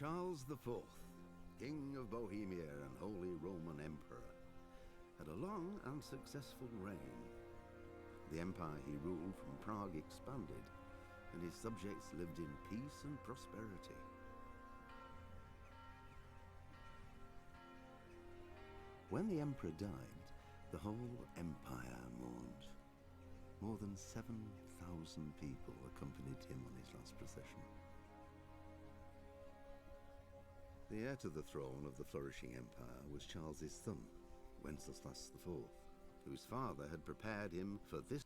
Charles IV, King of Bohemia and Holy Roman Emperor, had a long and successful reign. The empire he ruled from Prague expanded, and his subjects lived in peace and prosperity. When the emperor died, the whole empire mourned. More than 7,000 people accompanied him on his last procession. The heir to the throne of the flourishing empire was Charles's son, Wenceslas IV, whose father had prepared him for this.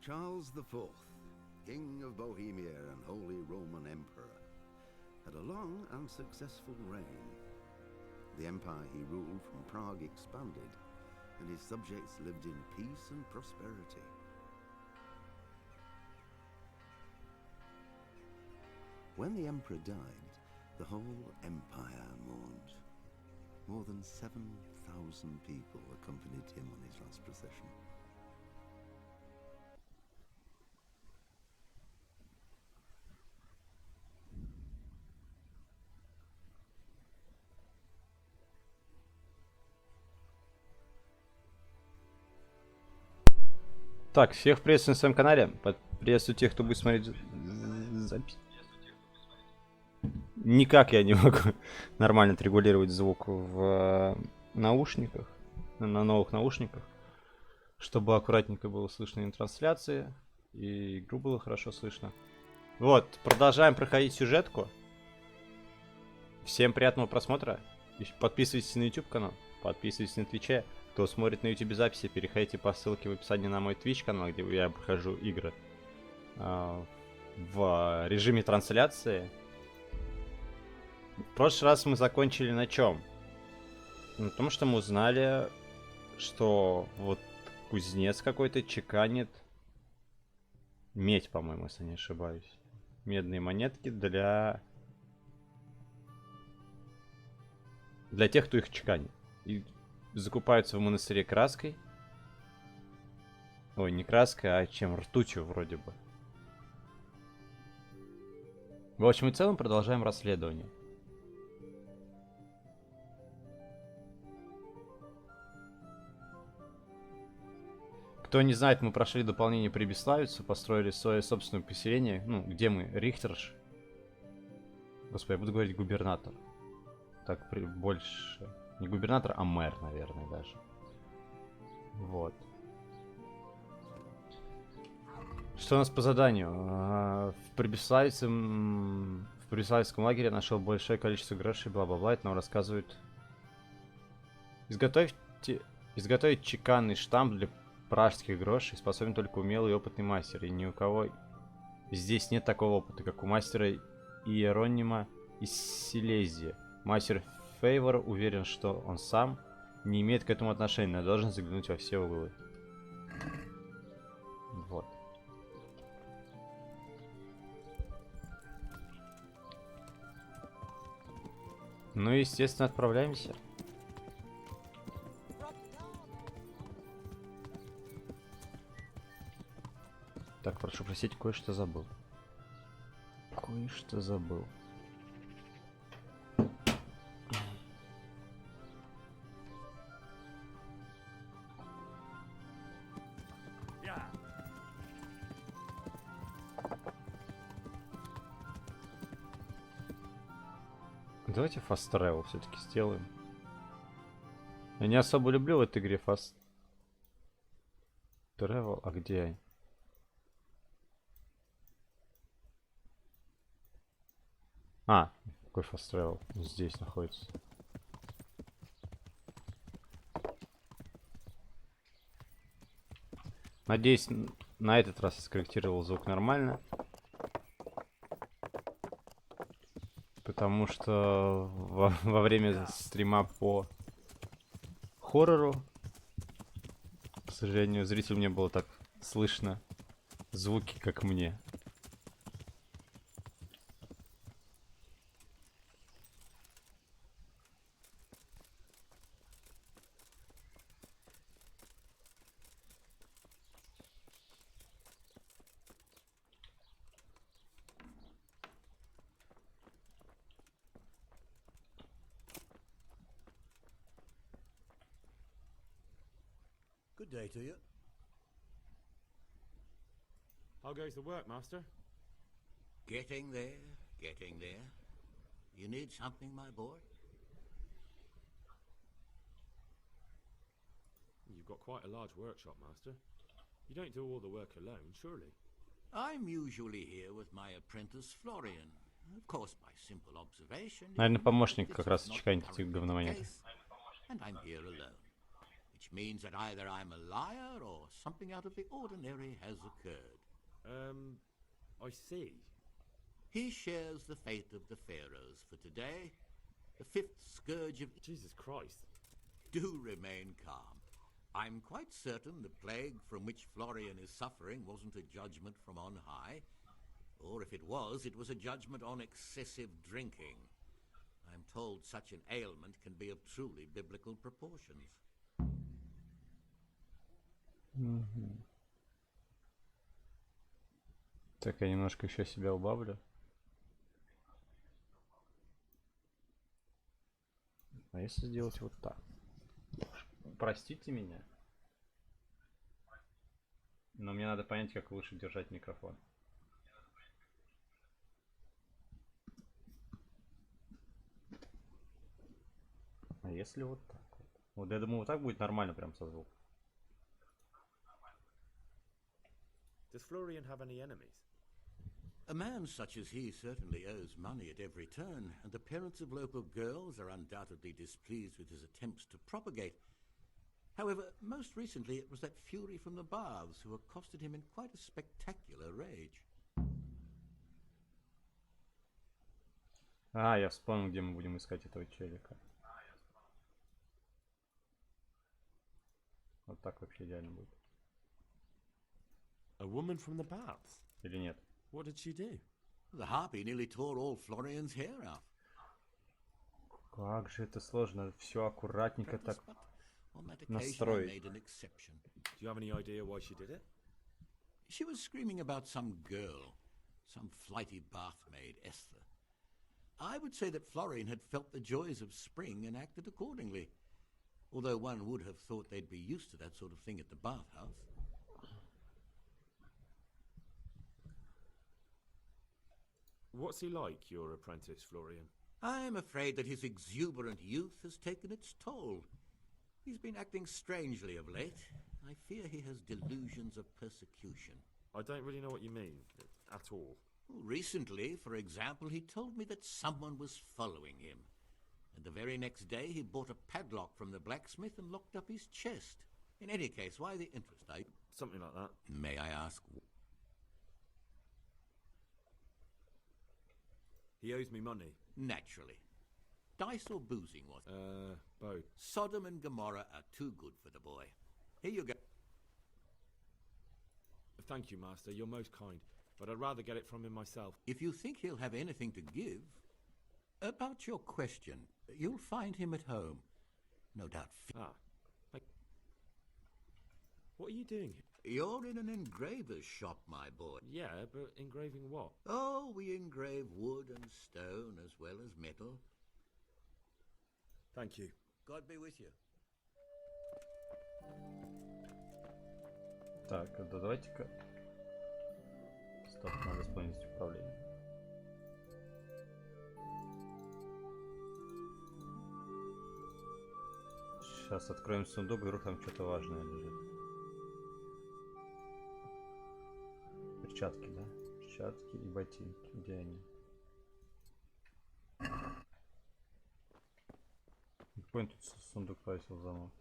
Charles IV, King of Bohemia and Holy Roman Emperor, had a long and successful reign. The empire he ruled from Prague expanded, and his subjects lived in peace and prosperity. When the emperor died, the whole empire mourned. More than 7,000 people accompanied him on his last procession. Так, всех приветствую на своем канале. Приветствую тех, кто будет смотреть запись. Никак я не могу нормально отрегулировать звук в наушниках, на новых наушниках, чтобы аккуратненько было слышно и на трансляции, и игру было хорошо слышно. Вот, продолжаем проходить сюжетку. Всем приятного просмотра. Подписывайтесь на YouTube канал, подписывайтесь на Твиче. Кто смотрит на YouTube записи, переходите по ссылке в описании на мой Twitch канал, где я прохожу игры в режиме трансляции. В прошлый раз мы закончили на чем? На том, что мы узнали, что вот кузнец какой-то чеканит медь, по-моему, если не ошибаюсь. Медные монетки для тех, кто их чеканит. И закупаются в монастыре краской. Ой, не краской, а чем? Ртутью вроде бы. В общем и целом продолжаем расследование. Кто не знает, мы прошли дополнение Прибеславицу, построили свое собственное поселение. Ну, где мы? Рихтерш. Господи, я буду говорить губернатор. Так больше... Не губернатор, а мэр, наверное, даже. Вот. Что у нас по заданию? В Прибеславицком лагере нашел большое количество грошей, бла-бла-бла. Это нам рассказывают. Изготовить чеканный штамп для пражских грошей способен только умелый и опытный мастер. И ни у кого здесь нет такого опыта, как у мастера Иеронима из Силезии. Мастер Фейвор уверен, что он сам не имеет к этому отношения, но должен заглянуть во все углы. Вот. Ну и, естественно, отправляемся. Так, прошу просить, кое-что забыл. Кое-что забыл. Давайте fast travel все-таки сделаем. Я не особо люблю в этой игре fast travel. А где? А, какой fast travel? Здесь находится. Надеюсь, на этот раз я скорректировал звук нормально. Потому что во время стрима по хоррору, к сожалению, зрителю не было так слышно звуки, как мне. Good day to you. How goes the work, Master? Getting there, getting there. You need something, my boy? You've got quite a large workshop, Master. You don't do all the work alone, surely? I'm usually here with my apprentice, Florian. Of course, by simple observation. Наверное, помощник как раз чеканит эти говномонеты. And I'm here alone. Which means that either I'm a liar or something out of the ordinary has occurred. I see. He shares the fate of the pharaohs for today, the fifth scourge of... Jesus Christ. Do remain calm. I'm quite certain the plague from which Florian is suffering wasn't a judgment from on high. Or if it was a judgment on excessive drinking. I'm told such an ailment can be of truly biblical proportions. Так, я немножко еще себя убавлю. А если сделать вот так? Простите меня. Но мне надо понять, как лучше держать микрофон. А если вот так вот? Вот я думаю, вот так будет нормально прям со звуком. Does Florian have any enemies? A man such as he certainly owes money at every turn, and the parents of local girls are undoubtedly displeased with his attempts to propagate. However, most recently it was that fury from the baths who accosted him in quite a spectacular rage. А, я вспомнил, где мы будем искать этого челика. Вот так вообще идеально будет. A woman from the baths? Или нет? What did she do? The harpy nearly tore all Florian's hair out. Как же это сложно, все аккуратненько так On that occasion, I настроить. made an exception. Do you have any idea why she did it? She was screaming about some girl, some flighty bath maid, Esther. I would say that Florian had felt the joys of spring and acted accordingly, although one would have thought they'd be used to that sort of thing at the bathhouse. What's he like, your apprentice, Florian? I'm afraid that his exuberant youth has taken its toll. He's been acting strangely of late. I fear he has delusions of persecution. I don't really know what you mean, at all. Recently, for example, he told me that someone was following him. And the very next day he bought a padlock from the blacksmith and locked up his chest. In any case, why the interest, Something like that. May I ask? He owes me money. Naturally. Dice or boozing, what? Both. Sodom and Gomorrah are too good for the boy. Here you go. Thank you, Master. You're most kind. But I'd rather get it from him myself. If you think he'll have anything to give... About your question, you'll find him at home. No doubt. Ah. What are you doing here? You're in an engraver's shop, my boy. Yeah, but engraving what? Oh, we engrave wood and stone as well as metal. Thank you. God be with you. Так, да давайте-ка. Стоп, надо исполнить управление. Сейчас откроем сундук, вдруг там что-то важное лежит. Перчатки, да? Перчатки и ботинки. Где они? Какой он тут сундук повесил замок?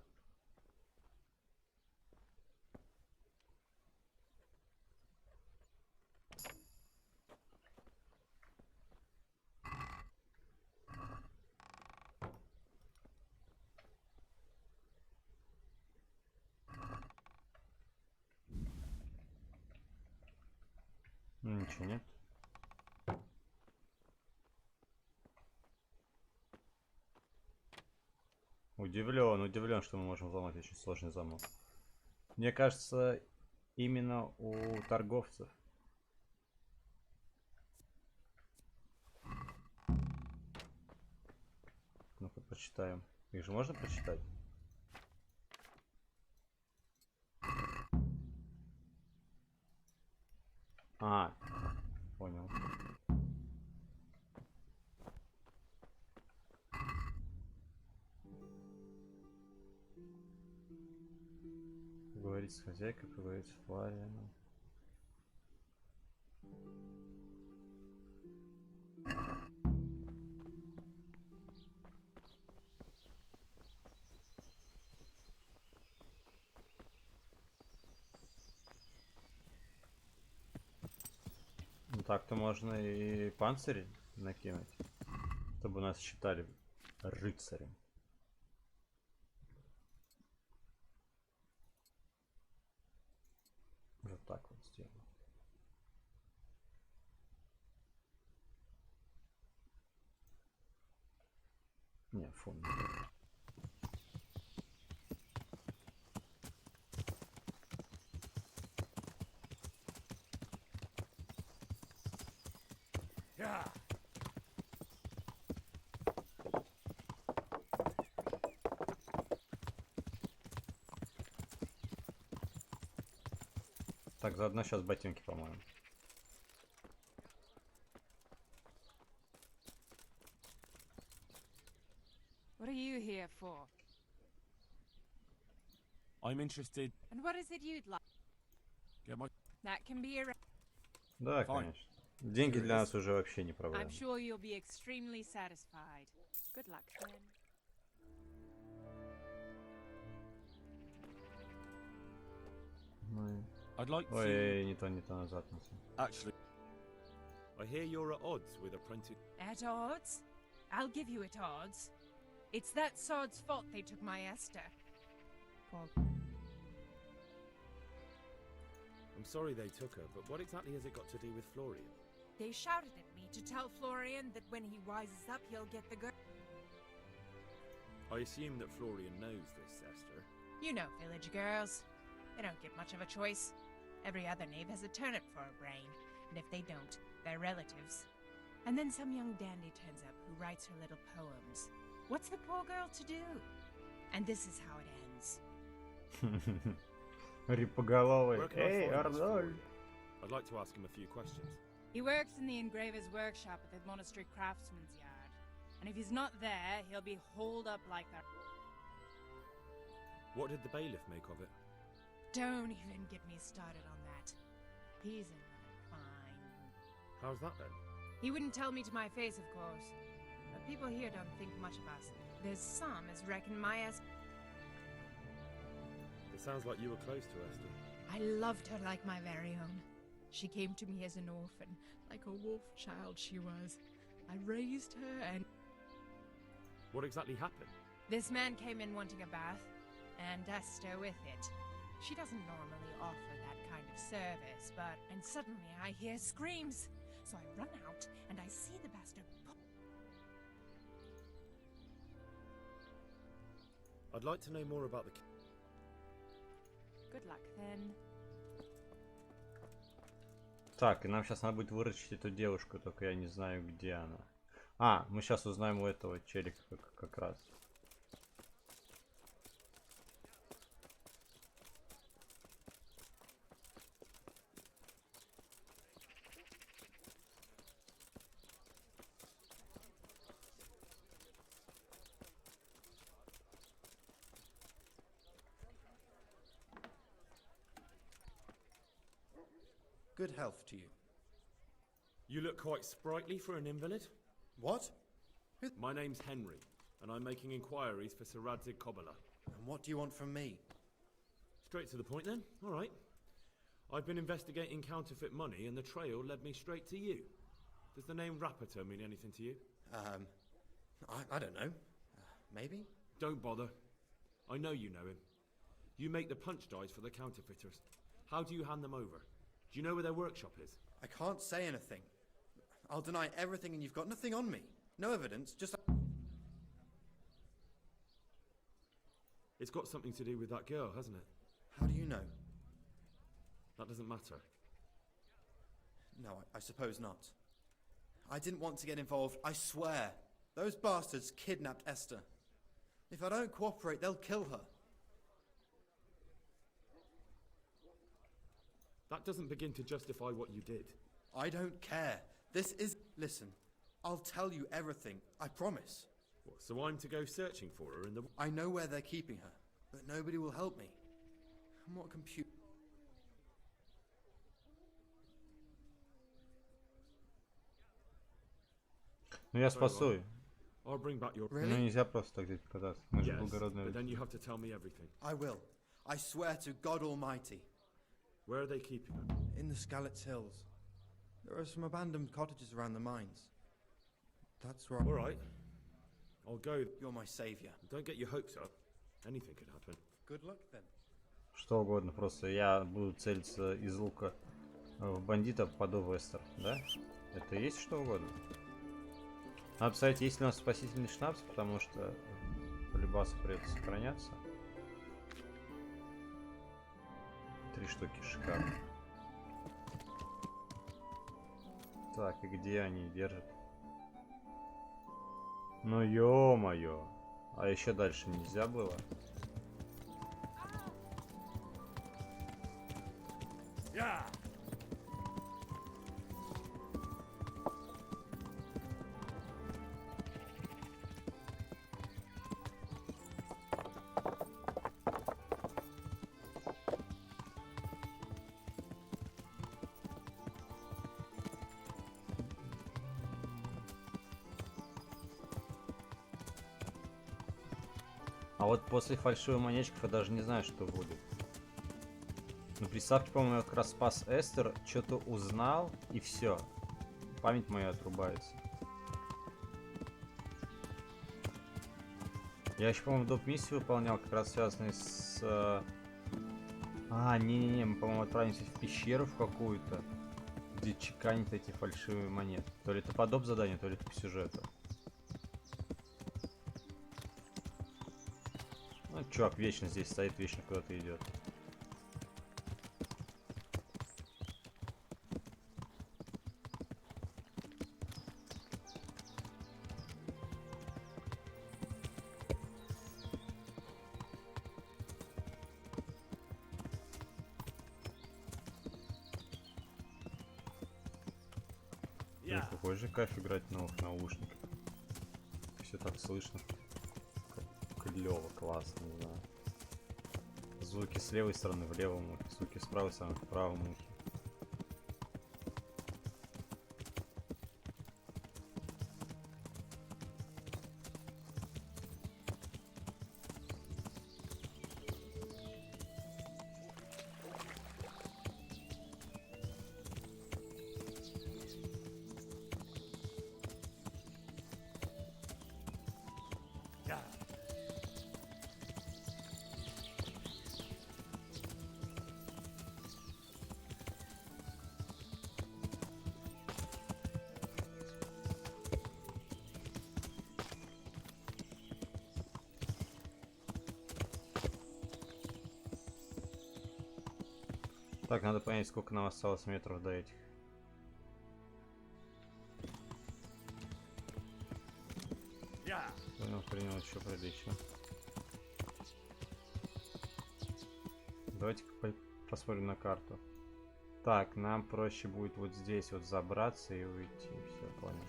Ничего нет. Удивлен, что мы можем взломать очень сложный замок. Мне кажется, именно у торговцев. Ну-ка, прочитаем. Их же можно прочитать? А, понял. Поговорить с хозяйкой, поговорить с Флорианом. Ну так-то можно и панцирь накинуть, чтобы нас считали рыцарем. Вот так вот сделаю. Не, фу. Не. Так, заодно сейчас ботинки помоем. What are you here for? I'm interested. And what is it you'd like? Get my. That can be arranged. Да, конечно. Деньги для нас уже вообще не проблема. I'm sure you'll be extremely satisfied. Good luck, then. I'd like to. Ой, не то назад. Actually, I hear you're at odds with a printed. At odds? I'll give you at odds. It's that sod's fault they took my Esther. Poor. I'm sorry they took her, but what exactly has it got to do with Florian? They shouted at me to tell Florian that when he wises up, he'll get the girl. I assume that Florian knows this, Esther. You know village girls. They don't get much of a choice. Every other knave has a turnip for a brain, and if they don't, they're relatives. And then some young dandy turns up who writes her little poems. What's the poor girl to do? And this is how it ends. Рипоголовый. Where can I Эй, find this Арнольд. Florian? I'd like to ask him a few questions. He works in the engraver's workshop at the monastery craftsman's yard. And if he's not there, he'll be holed up like that. What did the bailiff make of it? Don't even get me started on that. He's another fine. How's that then? He wouldn't tell me to my face, of course. But people here don't think much of us. There's some as reckon my ass. It sounds like you were close to Esther. I loved her like my very own. She came to me as an orphan, like a wolf child she was. I raised her and... What exactly happened? This man came in wanting a bath, and Esther with it. She doesn't normally offer that kind of service, but... And suddenly I hear screams. So I run out, and I see the bastard... I'd like to know more about the... Good luck, then. Так, и нам сейчас надо будет выручить эту девушку, только я не знаю, где она. А, мы сейчас узнаем у этого челика как раз. Good health to you. You look quite sprightly for an invalid. What? My name's Henry, and I'm making inquiries for Sir Radzig Kobyla. And what do you want from me? Straight to the point then. All right. I've been investigating counterfeit money, and the trail led me straight to you. Does the name Rappator mean anything to you? I don't know. Maybe? Don't bother. I know you know him. You make the punch dies for the counterfeiters. How do you hand them over? Do you know where their workshop is? I can't say anything. I'll deny everything and you've got nothing on me. No evidence, just... It's got something to do with that girl, hasn't it? How do you know? That doesn't matter. No, I suppose not. I didn't want to get involved, I swear. Those bastards kidnapped Esther. If I don't cooperate, they'll kill her. That doesn't begin to justify what you did. I don't care. This is... Listen, I'll tell you everything, I promise. What, so I'm to go searching for her in the... I know where they're keeping her, but nobody will help me. And what compute... Ну я спасу ее. I'll bring back your... Ну Really? нельзя просто так здесь показаться. Мы же Yes, благородные but then люди. you have to tell me everything. I will. I swear to God Almighty. Where are they keeping her? In the Skalitz Hills. There are some abandoned cottages around the mines. That's where... All right. I'll go. You're my savior. Don't get your hopes up. Anything could happen. Good luck then. Что угодно, просто я буду целиться из лука в бандита, попаду в Эстер, да? Это и есть что угодно. Надо посмотреть, есть ли у нас спасительный шнапс, потому что полюбасу придется сохраняться. 3 штуки, шикарно. Так, и где они держат? Ну ё-моё. А еще дальше нельзя было? А вот после фальшивых монетчиков я даже не знаю, что будет. На приставке, по-моему, я как раз спас Эстер, что-то узнал, и все. Память моя отрубается. Я еще, по-моему, доп-миссию выполнял, как раз связанные с... не-не-не, мы, по-моему, отправимся в пещеру в какую-то, где чеканят эти фальшивые монеты. То ли это по доп-заданию, то ли это по сюжету. Ну, чувак вечно здесь стоит, вечно куда-то идет. Блин, какой же кайф играть в новых наушниках. Все так слышно. Клево, классно, не знаю. Звуки с левой стороны в левом ухе, звуки с правой стороны в правом ухе. Так, надо понять, сколько нам осталось метров до этих принял еще прилично. Давайте-ка посмотрим на карту. Так, нам проще будет вот здесь вот забраться и уйти. Все, понял.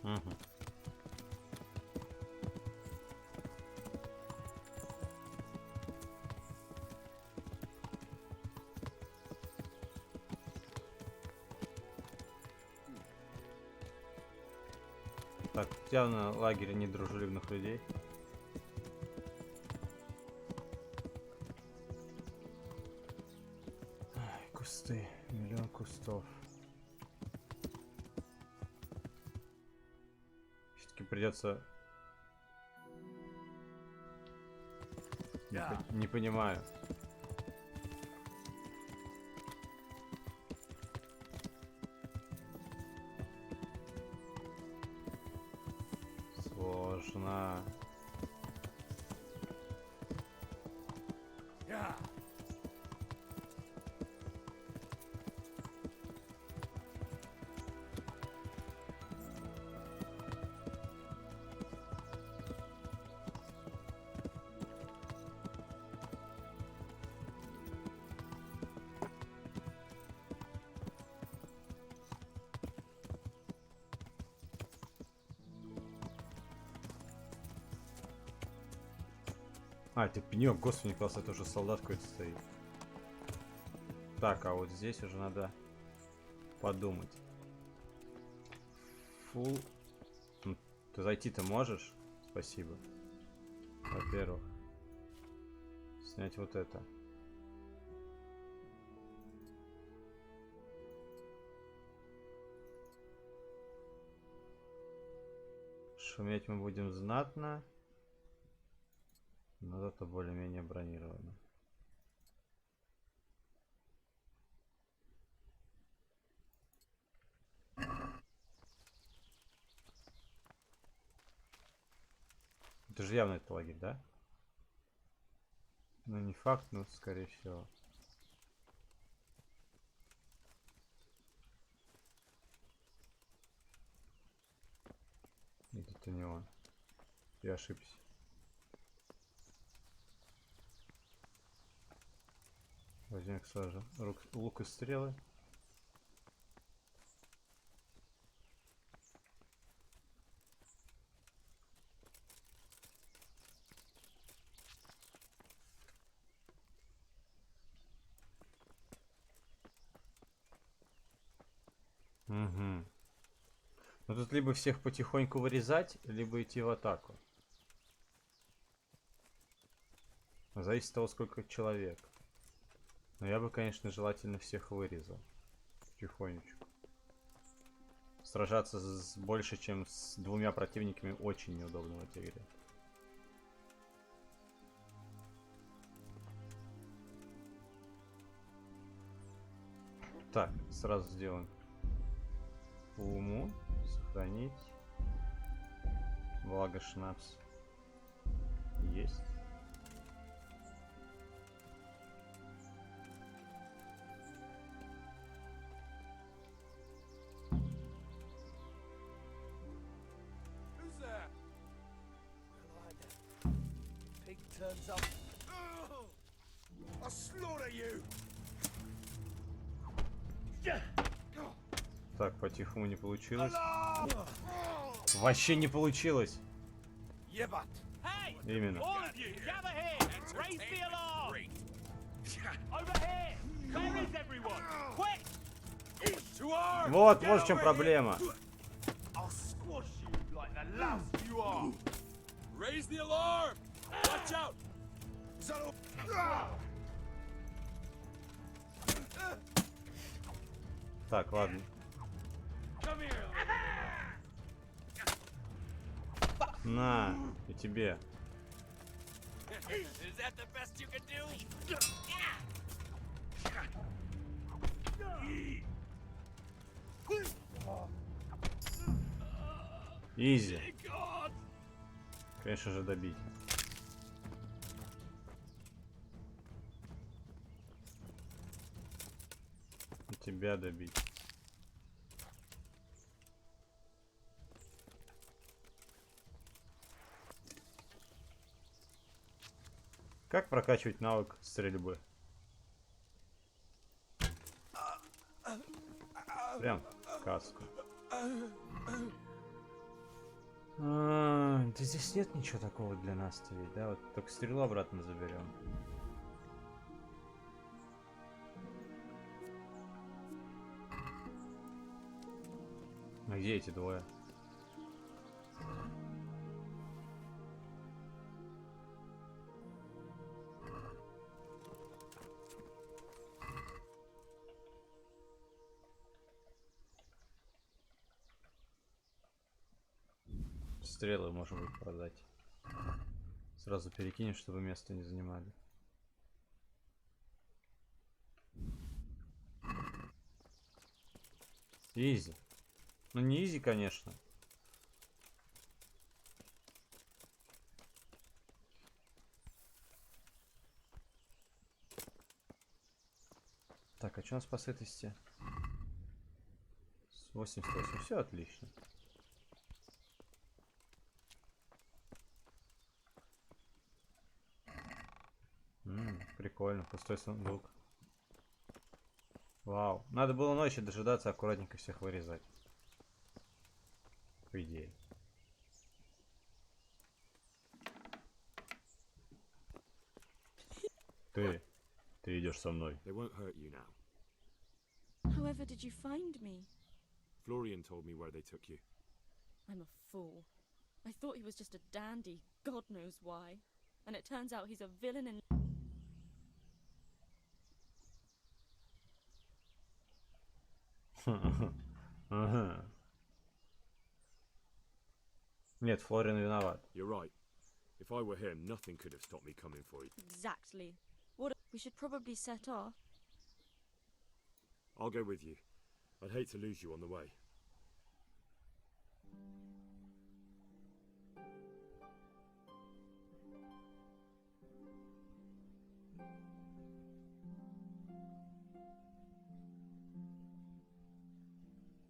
Угу. Так, явно лагерь недружелюбных людей. Ай, кусты, миллион кустов. Все-таки придется. Не понимаю. Сложно. А, это пенек, господи, класс, это уже солдат какой-то стоит. Так, а вот здесь уже надо подумать. Фу. Ты зайти-то можешь? Спасибо. Во-первых. Снять вот это. Шуметь мы будем знатно. Но зато более-менее бронировано. Это же явно это лагерь, да? Ну не факт, но скорее всего. Нет, это не он. Я ошибся. Возьмем сразу лук и стрелы. Угу. Ну тут либо всех потихоньку вырезать, либо идти в атаку. Зависит от того, сколько человек. Но я бы, конечно, желательно всех вырезал. Потихонечку. Сражаться с больше, чем с двумя противниками, очень неудобно в этой игре. Так, сразу сделаем по уму. Сохранить. Благо шнапс есть. Так, по-тихому не получилось. Вообще не получилось. Именно. Вот в чем проблема. Так, ладно. На, и тебе. Изи. Конечно же, добить. И тебя добить. Как прокачивать навык стрельбы? Прям каску. Да здесь нет ничего такого для нас-то ведь, да? Вот только стрелу обратно заберем. А где эти двое? Стрелы можем их продать. Сразу перекинем, чтобы место не занимали. Изи. Ну не изи, конечно. Так, а что у нас по сытости? 88. Все отлично. Прикольно, пустой сундук. Вау. Надо было ночью дожидаться, аккуратненько всех вырезать. По идее. Ты идешь со мной. They won't hurt you now. However did you find me? Florian told me where they took you. I'm a fool. I thought he was just a dandy, God knows why. And it turns out he's a villain in... Нет, Флориан виноват. You're right. If I were him, nothing could have stopped me coming for you. Exactly. We should probably set off. I'll go with you. I'd hate to lose you on the way.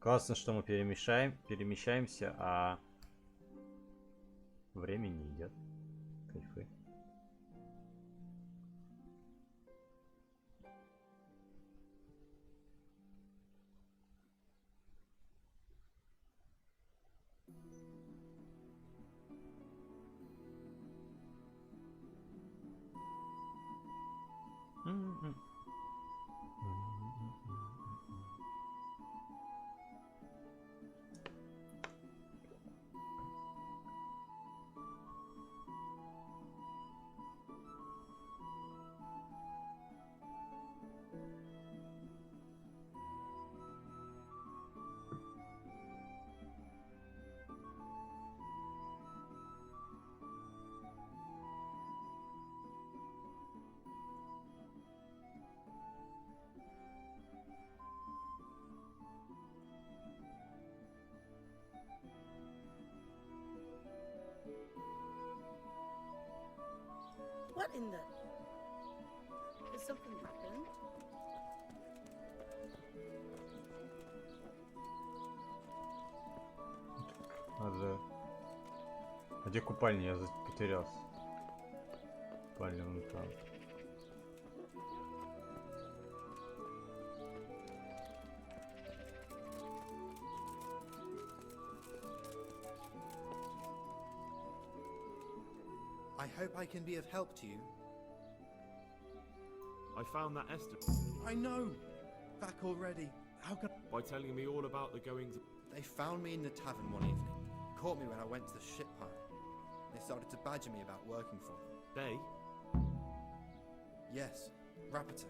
Классно, что мы перемещаемся, а время не идет. Кайфы. What in the... Has something happened? Надо... А где купальня? Я потерялся. Купальня вон там. I hope I can be of help to you. I found that Esther I know! Back already. How can by telling me all about the goings. They found me in the tavern one evening. Caught me when I went to the ship pile. They started to badger me about working for them. They? Yes, Rapita.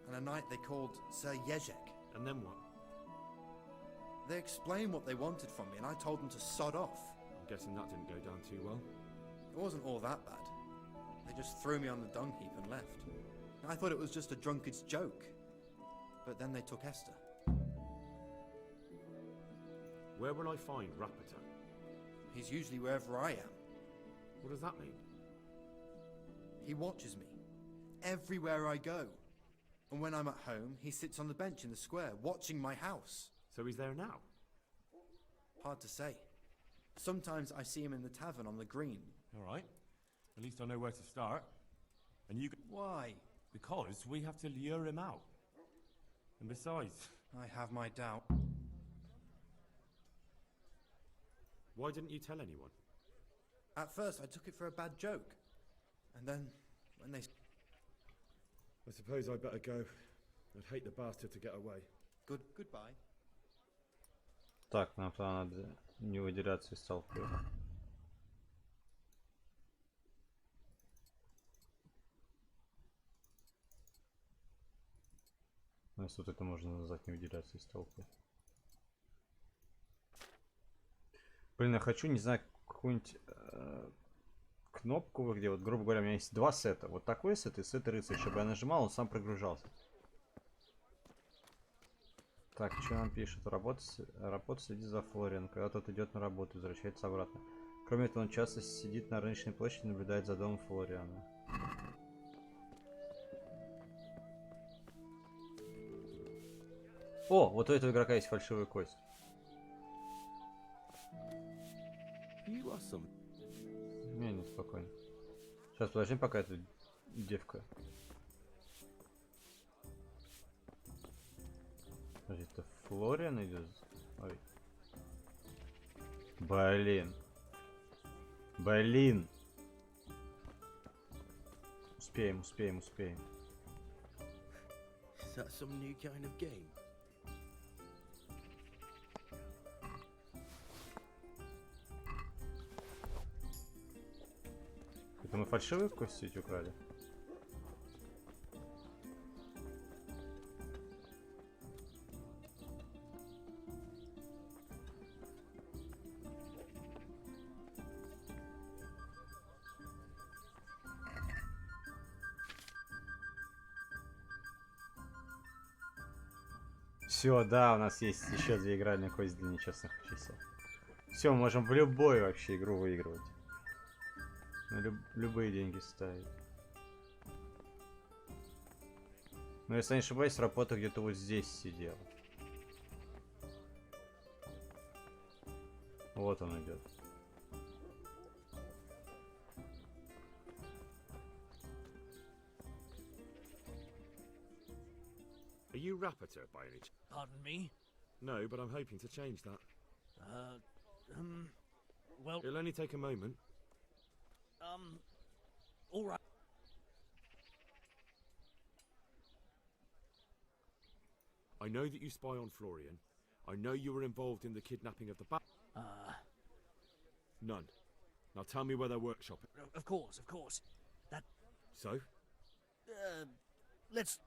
And a knight they called Sir Jezek. And then what? They explained what they wanted from me and I told them to sod off. I'm guessing that didn't go down too well. It wasn't all that bad. They just threw me on the dung heap and left. I thought it was just a drunkard's joke. But then they took Esther. Where will I find Rapita? He's usually wherever I am. What does that mean? He watches me. Everywhere I go. And when I'm at home, he sits on the bench in the square, watching my house. So he's there now? Hard to say. Sometimes I see him in the tavern on the green. All right. At least I know where to start. And you... Why? Because we have to lure him out. And besides... I have my doubt. Why didn't you tell anyone? At first, I took it for a bad joke. And then, when they... I suppose I'd better go. I'd hate the bastard to get away. Goodbye. Так, нам туда надо не выделяться из толпы. У нас тут это можно назвать не выделяться из толпы. Блин, я хочу, не знаю, какую-нибудь кнопку, где вот, грубо говоря, у меня есть два сета. Вот такой сет и сет рыцарь, чтобы я нажимал, он сам прогружался. Так, что нам пишет? Работа следит за Флориан. Когда тот идет на работу, возвращается обратно. Кроме этого, он часто сидит на рыночной площади и наблюдает за домом Флориана. О, вот у этого игрока есть фальшивая кость. Не, спокойно. Сейчас подожди, пока эта девка. Подожди, это Флориан идет? Ой. Блин. Блин. Успеем. Is that some new kind of game? Это мы фальшивые кости эти украли? Все, да, у нас есть еще 2 игральные кости для нечестных чисел. Все, можем в любой вообще игру выигрывать. На любые деньги ставить. Но если я не ошибаюсь, работа где-то вот здесь сидел. Вот он идет. Are you Rapiter by any chance? Pardon me? No, but I'm hoping to change that. Well... It'll only take a moment. All right. I know that you spy on Florian. I know you were involved in the kidnapping of the None. Now tell me where their workshop is. Of course. That... So? Let's...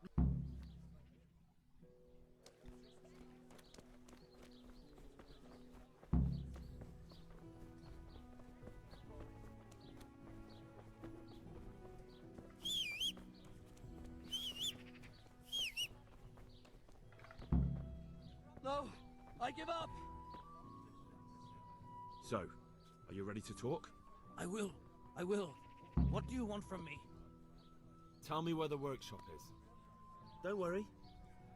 No, I give up. So, are you ready to talk? I will. What do you want from me? Tell me where the workshop is. Don't worry.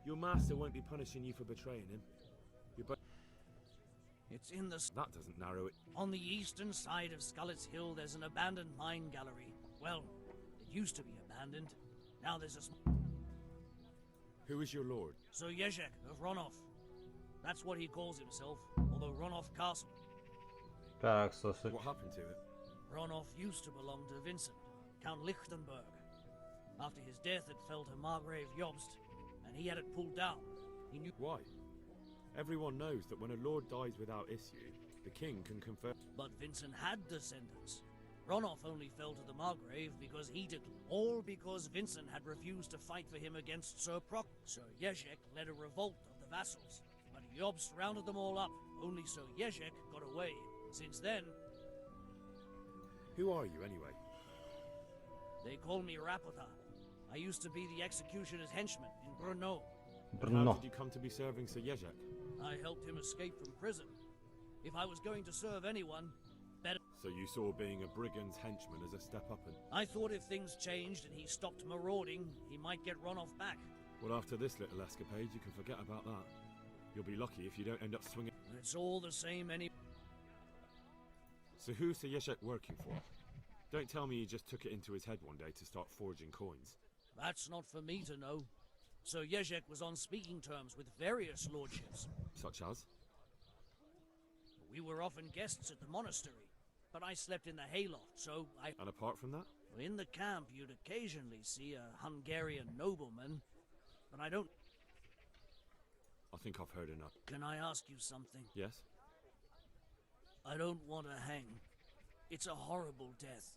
Your master won't be punishing you for betraying him. It's in the... That doesn't narrow it. On the eastern side of Skullet's Hill, there's an abandoned mine gallery. Well, it used to be abandoned. Now there's a... Who is your lord? Sir Yezhek of Ronov. That's what he calls himself, although Ronov Castle. Так, слушай. What happened to it? Ronov used to belong to Vincent, Count Lichtenberg. After his death, it fell to Margrave Jobst, and he had it pulled down. He knew... Why? Everyone knows that when a lord dies without issue, the king can confer... But Vincent had descendants. Ronov only fell to the Margrave because he did... All because Vincent had refused to fight for him against Sir Proc. Sir Yezhek led a revolt of the vassals, but Jobst rounded them all up. Only Sir Yezhek got away. Since then... Who are you, anyway? They call me Rapota. I used to be the executioner's henchman in Brno. How did you come to be serving Sir Yezhek? I helped him escape from prison. If I was going to serve anyone, So you saw being a brigand's henchman as a step up and... I thought if things changed and he stopped marauding, he might get run off back. Well, after this little escapade, you can forget about that. You'll be lucky if you don't end up swinging... It's all the same any... So who's Yeshek working for? Don't tell me he just took it into his head one day to start forging coins. That's not for me to know. Sir Yezhek was on speaking terms with various lordships. Such as? We were often guests at the monastery, but I slept in the hayloft, so I... And apart from that? In the camp, you'd occasionally see a Hungarian nobleman, but I don't... I think I've heard enough. Can I ask you something? Yes? I don't want to hang. It's a horrible death.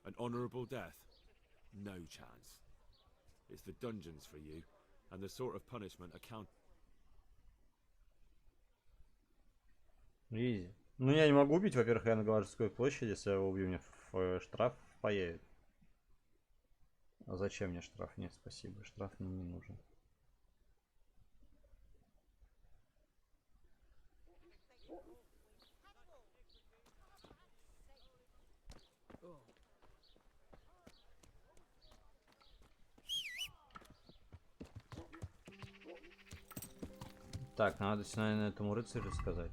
An honourable death? No chance. It's the dungeons for you, and the sort of punishment account... Изи. Ну, я не могу убить, во-первых, я на Галарской площади, если я его убью, мне штраф появится. А зачем мне штраф? Нет, спасибо, штраф мне не нужен. Так, надо, наверное, этому рыцарю сказать.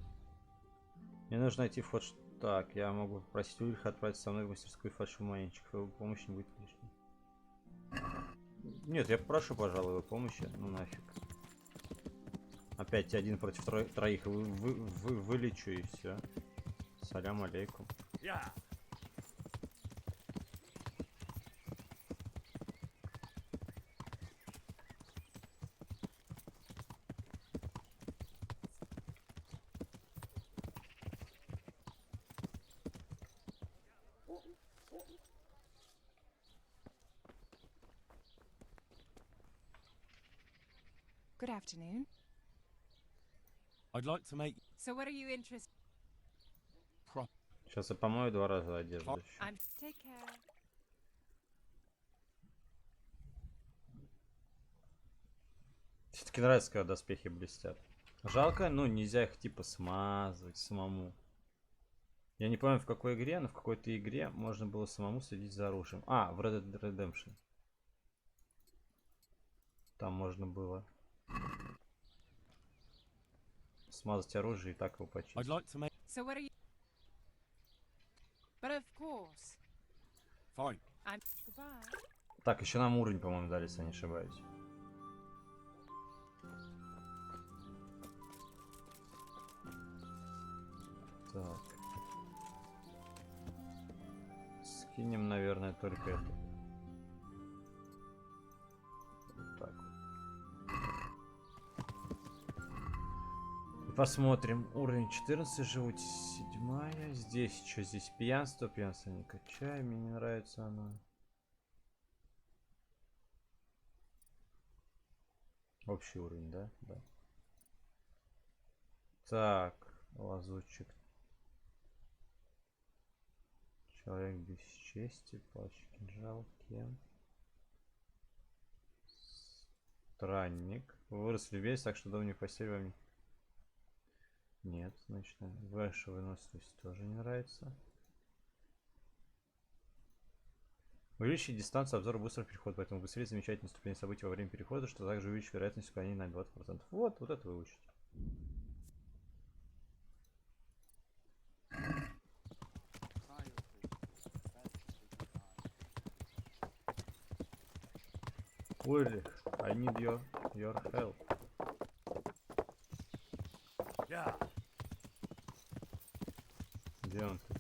Мне нужно найти вход. Так, я могу попросить Ульриха отправиться со мной в мастерскую фальшивомонетчиков. Его помощь не будет лишней. Нет, я попрошу, пожалуй, его помощи. Ну нафиг. Опять один против троих. Вылечу и все. Салям алейкум. Good afternoon. I'd like to make So what are you interested? Сейчас я помою 2 раза одежду. I'm... Take care. Все-таки нравится, когда доспехи блестят. Жалко, ну нельзя их типа смазывать самому. Я не помню в какой игре, но в какой-то игре можно было самому следить за оружием. А, в Red Dead Redemption. Там можно было смазать оружие и так его почистить. I'd like to make So what are you? But of course. fine. I'm... Goodbye. Так, еще нам уровень, по-моему, дали, если я не ошибаюсь. Так. Скинем, наверное, только это. Вот так. Посмотрим. Уровень 14, живут 7. Здесь что? Здесь пьянство. Пьянство не качаем. Мне не нравится оно. Общий уровень, да? Да. Так. Лазутчик. Человек без чести. Плащ, кинжал, кем. Странник. Выросли весь, так что дом не постель вам не... Нет, значит, ваша выносливость тоже не нравится. Увеличить дистанцию обзора быстрого перехода, поэтому быстрее замечать наступление событий во время перехода, что также увеличит вероятность уклонения на 20%. Вот это выучить. Ульрих, I need your help. Где он тут?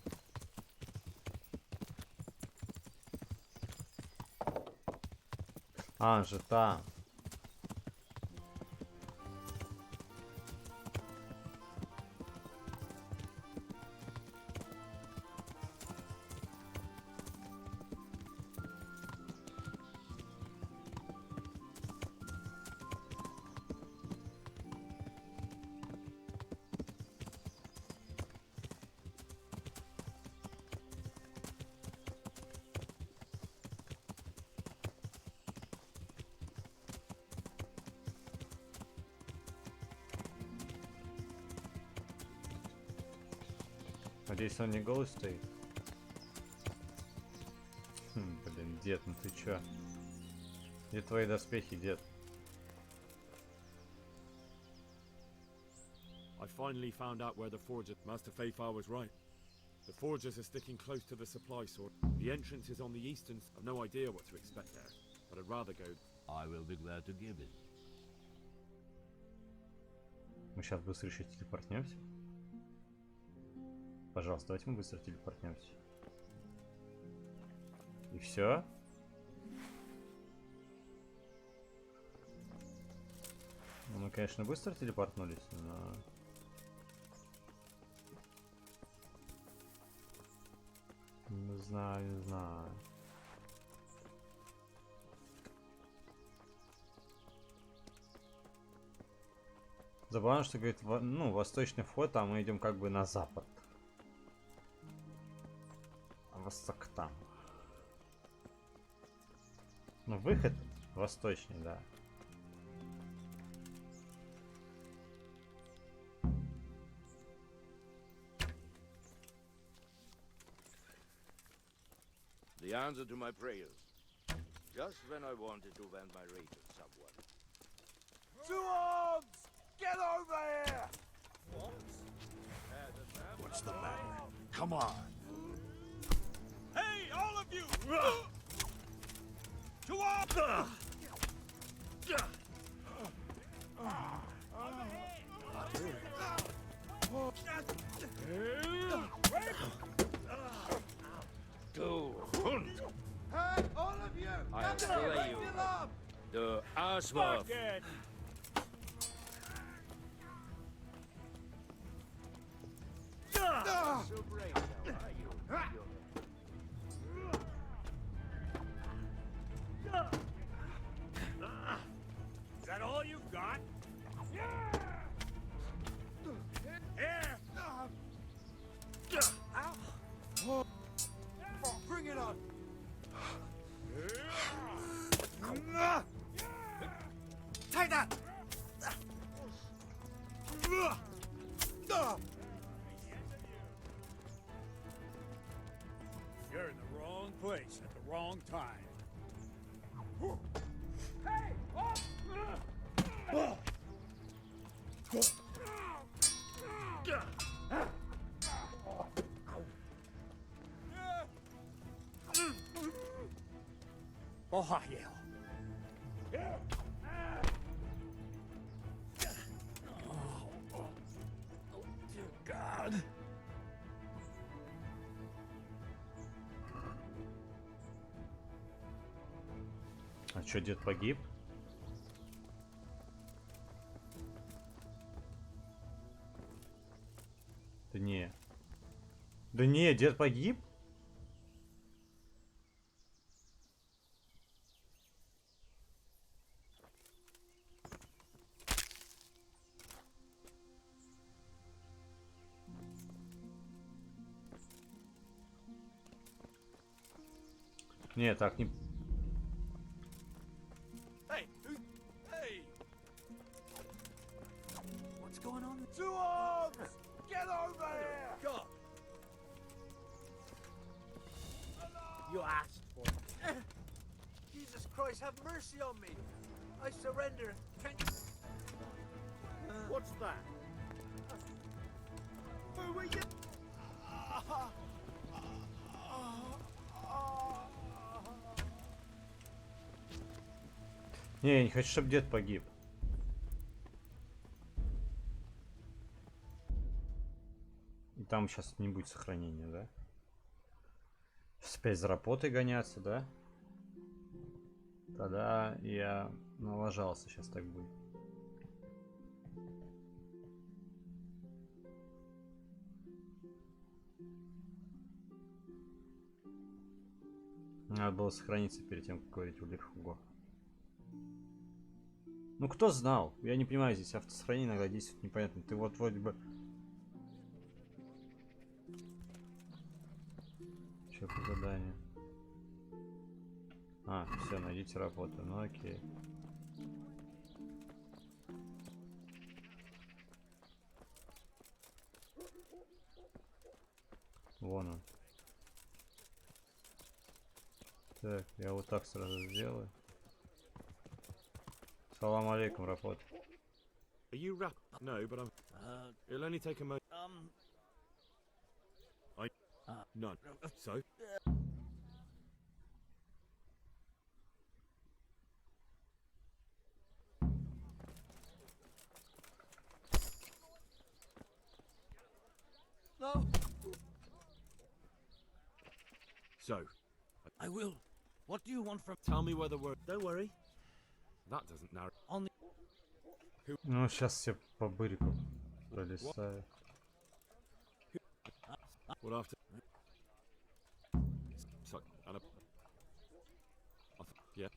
А, он же там. Надеюсь, он не голый стоит. Блин, дед, ну ты чё? Где твои доспехи, дед? I finally found out where the forger. Master Fayfar was right. The forgers are sticking close to the supply source. The entrance is on the eastern. I've no idea what to expect there, but I'd rather go. I will be glad to give it. Мы сейчас быстро еще телепортнемся. Пожалуйста, давайте мы быстро телепортнемся. И все. Ну, мы, конечно, быстро телепортнулись, но... Не знаю, не знаю. Забавно, что говорит, ну, восточный вход, а мы идем как бы на запад. А восток там. Ну, выход восточный, да. The answer to my prayers. Just when I wanted to vent my rage at someone. To arms! Get over here! What's the matter? Come on. Hey, all of you! To arms! Hey, all of you! I'll slay you. The Asworth. So brave now, are you? Is that all you've got? Here! Ow! Bring it on! Take that! You're in the wrong place at the wrong time. Hey! Up! Ohio. Oh, dear God. А чё, дед погиб? Да не. Да не, дед погиб? Не, так не... Hey! Hey! What's going on? To arms! Get over here! God! You asked for it. Jesus Christ, have mercy on me! I surrender. Can you... What's that? Where were you? Не, я не хочу, чтобы дед погиб. И там сейчас не будет сохранения, да? Сейчас опять за работой гоняться, да? Тогда я налажался, сейчас так будет. Надо было сохраниться перед тем, как говорить Ульрихуго. Ну кто знал? Я не понимаю, здесь автосохранение иногда действует непонятно. Ты вот вроде бы... Что по заданию? А, все, найдите работу. Ну окей. Вон он. Так, я вот так сразу сделаю. Салам алейкум, рапот. Are you rap? No, but I'm. It'll only take a moment. None. So? No. So. I will. What do you want from? Tell me where the word. Don't worry. That doesn't narrow. On the. Ну, сейчас все по бырику пролистаю. What after? So, and yeah.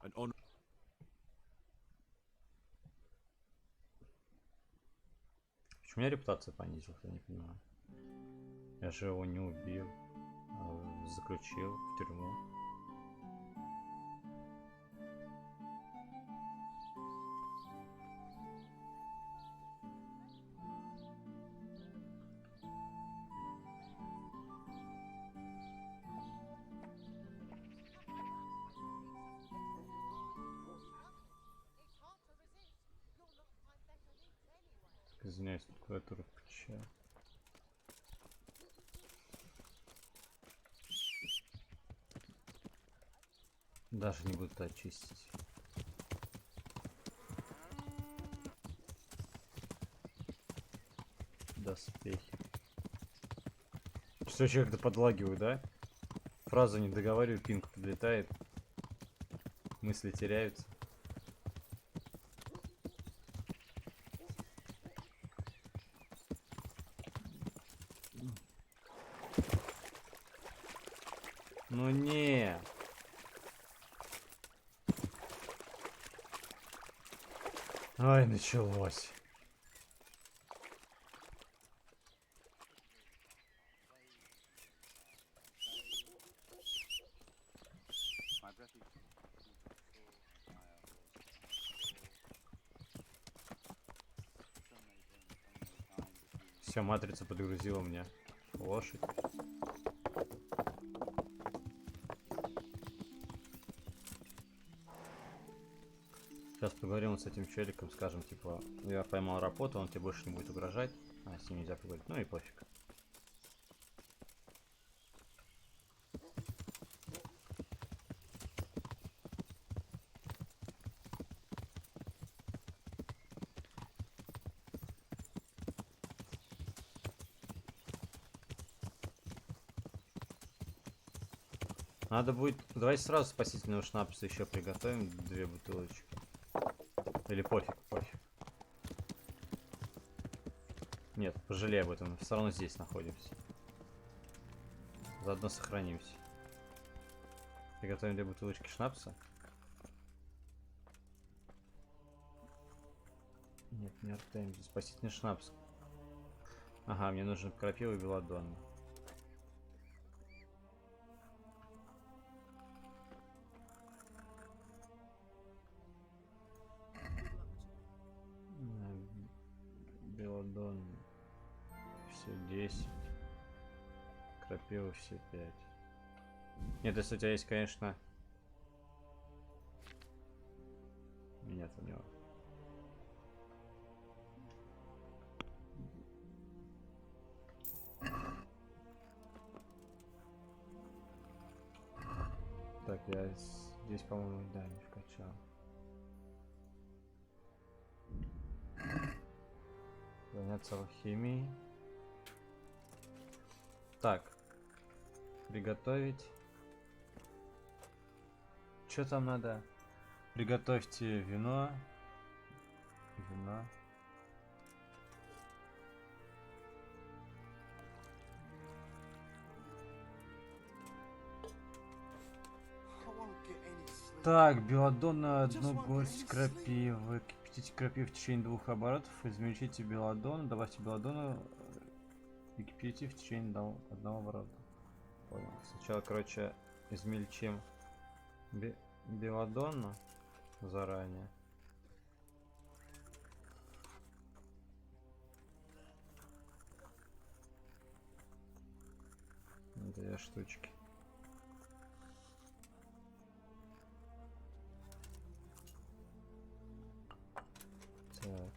And on. Почему у меня репутация понизилась, я не понимаю. Я же его не убил, а заключил в тюрьму. Извиняюсь, тут клавиатура включаю. Даже не буду очистить. Доспехи. Все еще как-то подлагиваю, да? Фразу не договариваю, пинг подлетает. Мысли теряются. Ну не. Ай, началось. Все, матрица подгрузила мне лошадь. Сейчас поговорим с этим челиком, скажем, типа, я поймал работу, он тебе больше не будет угрожать. А, с ним нельзя поговорить. Ну и пофиг. Надо будет... Давайте сразу спасительного шнапса еще приготовим. 2 бутылочки. Или пофиг, пофиг. Нет, пожалей об этом. Все равно здесь находимся. Заодно сохранимся. Приготовим 2 бутылочки шнапса. Нет, не Артем. Спасительный шнапс. Ага, мне нужен крапива и белладонна. Белладонна. Все 10. Крапива все 5. Нет, если у тебя есть, конечно... Нет у него. Так, я здесь, по-моему, да, не вкачал. Заняться алхимией. Так. Приготовить. Что там надо? Приготовьте вино. Вино. Так, белладонна, 1 горсть крапивы. Кипятите крапиву в течение 2 оборотов. Измельчите белладонну, добавьте белладонну и кипятите в течение 1 оборота. Понял. Сначала, короче, измельчим белладонну заранее. штучки. Так.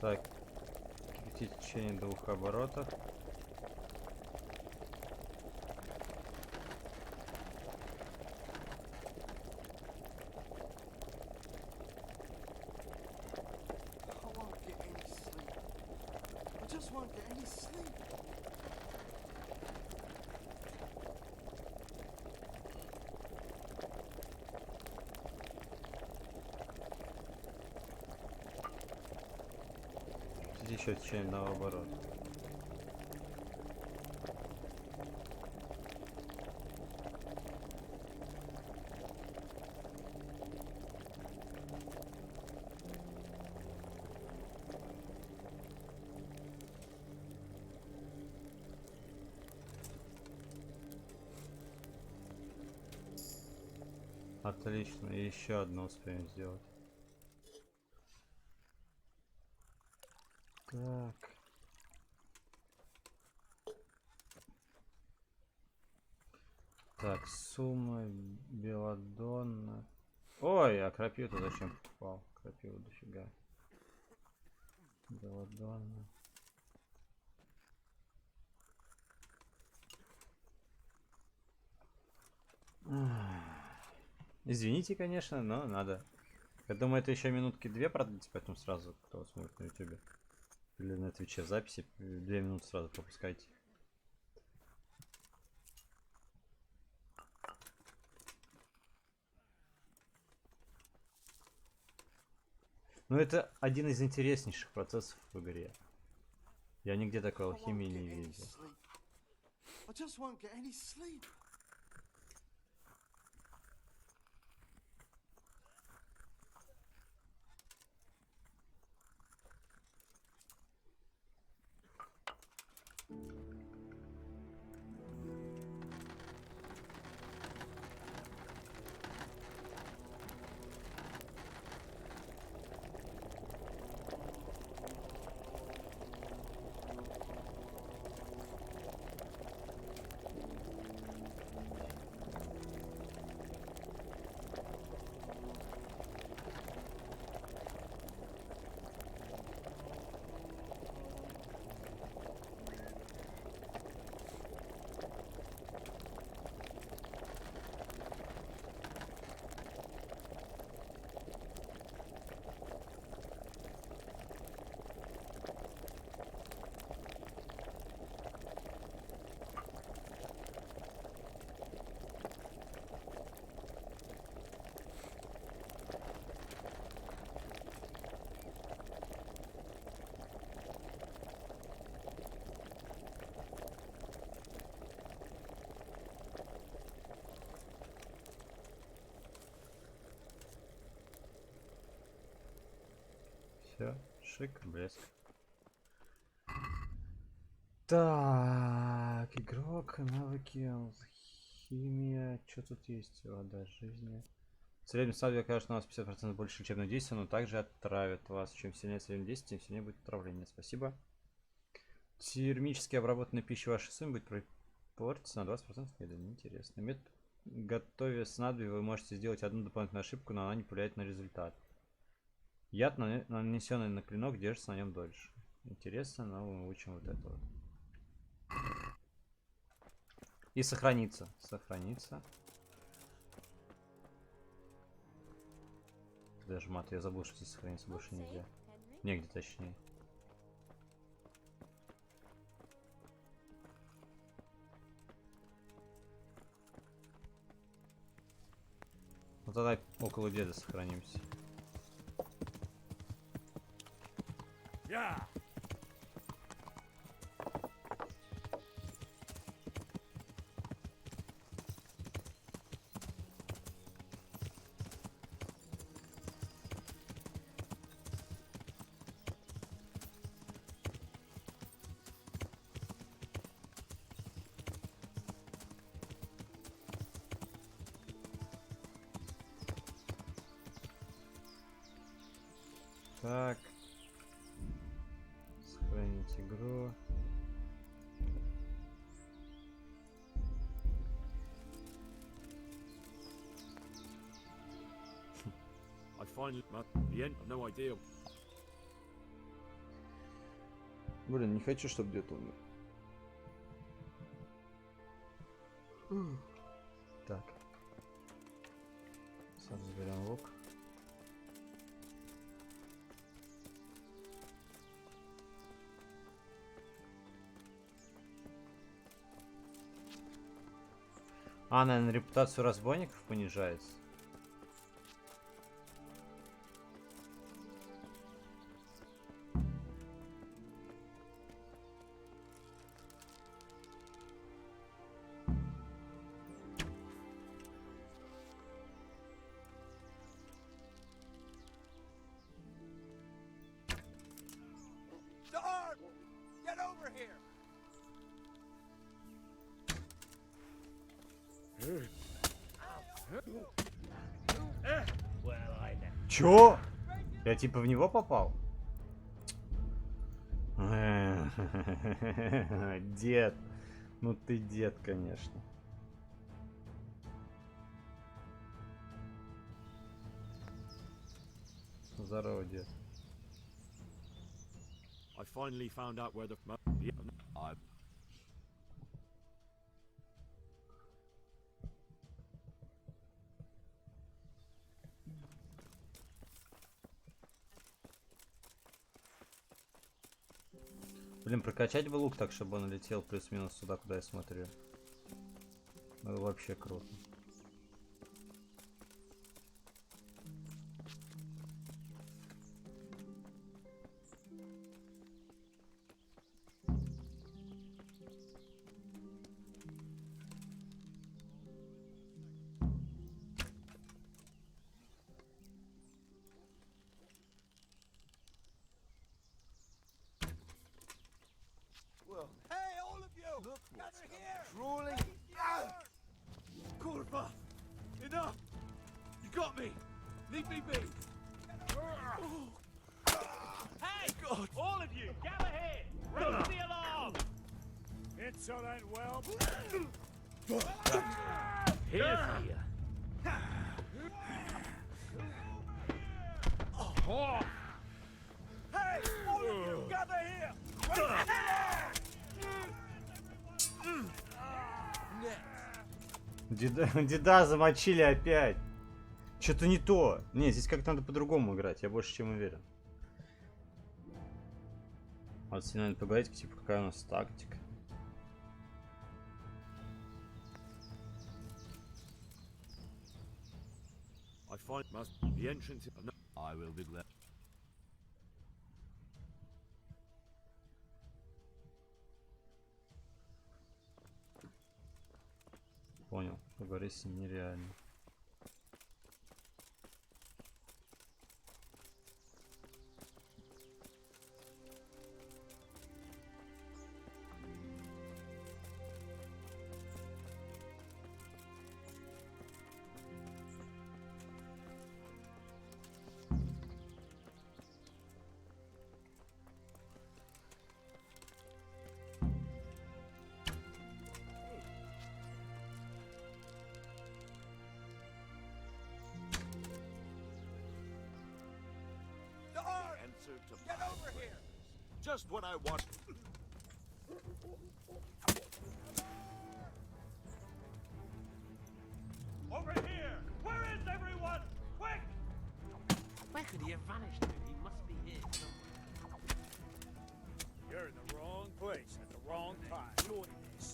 Так, крутить в течение 2 оборотов. I won't get any sleep. I just won't get any sleep. Крутить еще в течение 1 оборота. Отлично, и еще одно успеем сделать. Так. Так, сумма белладонна. Ой, а крапиву зачем попал? Крапиву дофига. Белладонна. Извините, конечно, но надо. Я думаю, это еще минутки 2 продлится, поэтому сразу, кто смотрит на ютубе или на твиче в записи, 2 минуты сразу пропускайте. Ну, это один из интереснейших процессов в игре. Я нигде такой алхимии не видел. I just won't get any sleep. Все, шик, блеск. Так, игрок, навыки, алхимия. Что тут есть? Вода жизни. В среднем стадии окажется на вас 50% больше лечебного действия, но также отравит вас. Чем сильнее среднее действие, тем сильнее будет отравление. Спасибо. Термически обработанная пища вашей суммы будет портиться на 20% медленно. Интересно. Метод готовя снадобье вы можете сделать одну дополнительную ошибку, но она не повлияет на результат. Яд, нанесенный на клинок, держится на нем дольше. Интересно, но мы учим вот это вот. И сохранится. Сохранится. Даже мат, я забыл, что здесь сохраниться больше нельзя. Негде, точнее. Вот тогда около деда сохранимся. Yeah. Так. Сохранить игру. I finally the end. I've no idea. Блин, не хочу, чтобы дед умер. Так. Сразу заберем лук. А, наверное, репутацию разбойников понижается. Get over here! Чё? Я типа в него попал? Дед. Ну ты дед, конечно. Здорово, дед. I finally found out where the Блин, прокачать бы лук так, чтобы он летел плюс-минус сюда, куда я смотрю. Это вообще круто. Hey, all of you! Look gather here! Crawling out! Corva! Enough! You got me! Leave me be! Hey! God! All of you, gather here! Raise the alarm! It's all that well. Here for you. Hey! All of you, gather here! Raise the alarm! Деда замочили опять. Что-то не то. Не, здесь как-то надо по-другому играть, я больше чем уверен. Вот с ним надо поговорить, типа, какая у нас тактика. I find the entrance. I will be glad. Понял, поговорить с ним нереально. Get over here! Just what I want. Over here! Where is everyone? Quick! Where could he have vanished to? He must be here somewhere. You're in the wrong place at the wrong time. Join this.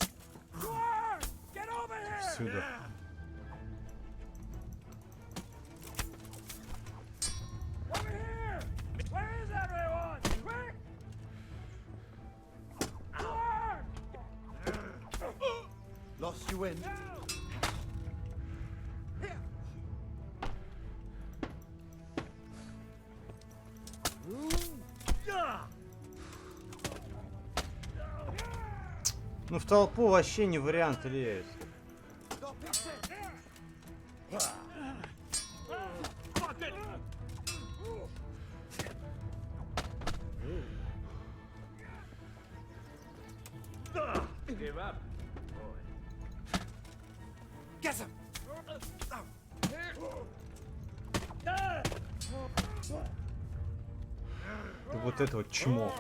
Guard! Get over here! Сюда. Lost your wind. Ну в толпу вообще не вариант лезть. Give up. Get him! Да вот это вот чмо.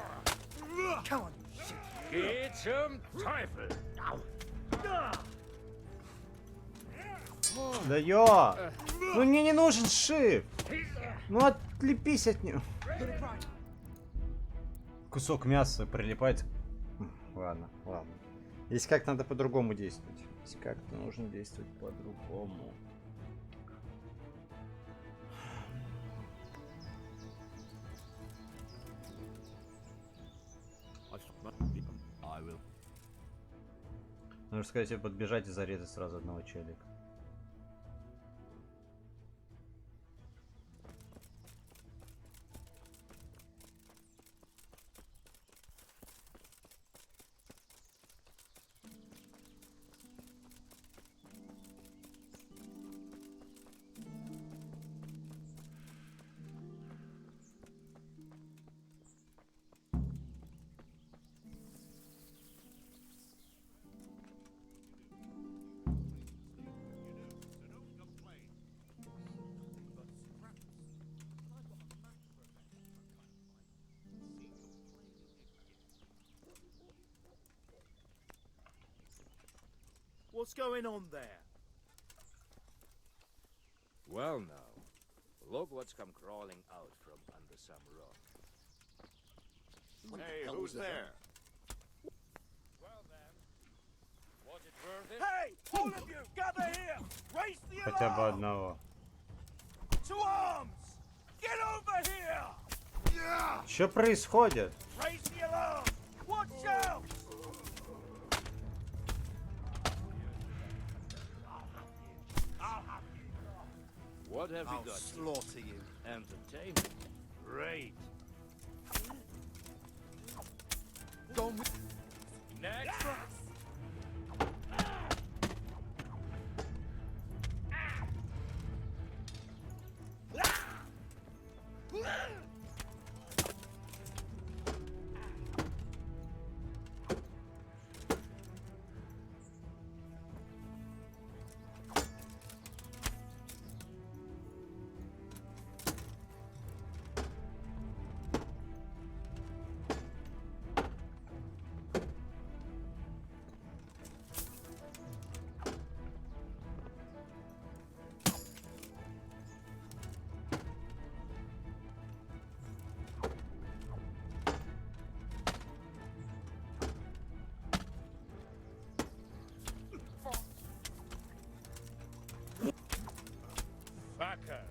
Come on, Get some Teufel. Да ё! Ну мне не нужен шип! Ну отлепись от него. Кусок мяса прилипает. Ладно, ладно. Здесь как надо по-другому действовать. Здесь как-то нужно действовать по-другому. Нужно сказать, себе подбежать и зарезать сразу одного челика. What's going on there? Well now, look what's come crawling out from under some rock. Hey, who's there? Well then, was it worth it? Hey, all of you, gather here! Raise the Хотя бы alarm! одного. To arms! Get over here! Yeah! Что происходит? Raise the alarm! Watch out! What have I'll we got? slaughter you. Entertainment. Great. Gone with Next. Fucker.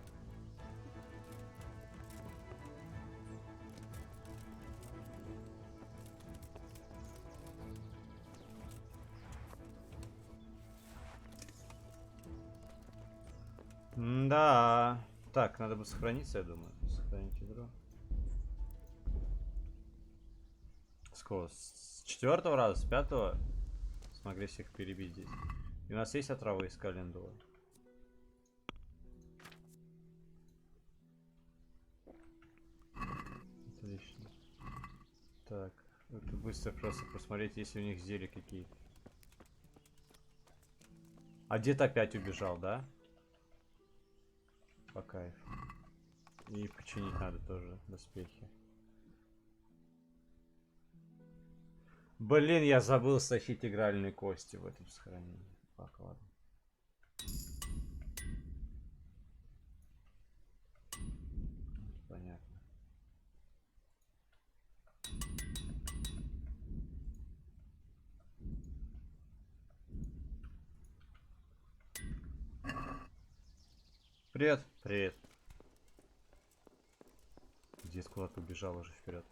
Да. Так, надо бы сохраниться, я думаю. Сохранить игру. С какого? С 4-го раза, с 5-го смогли всех перебить здесь. И у нас есть отравы из календула. Отлично. Так, это быстро просто посмотреть, если у них зелья какие-то. А дед опять убежал, да? По кайфу. И починить надо тоже доспехи. Блин, я забыл стащить игральные кости в этом сохранении. Так, ладно. Понятно. Привет. Привет. Дед куда-то убежал уже вперед.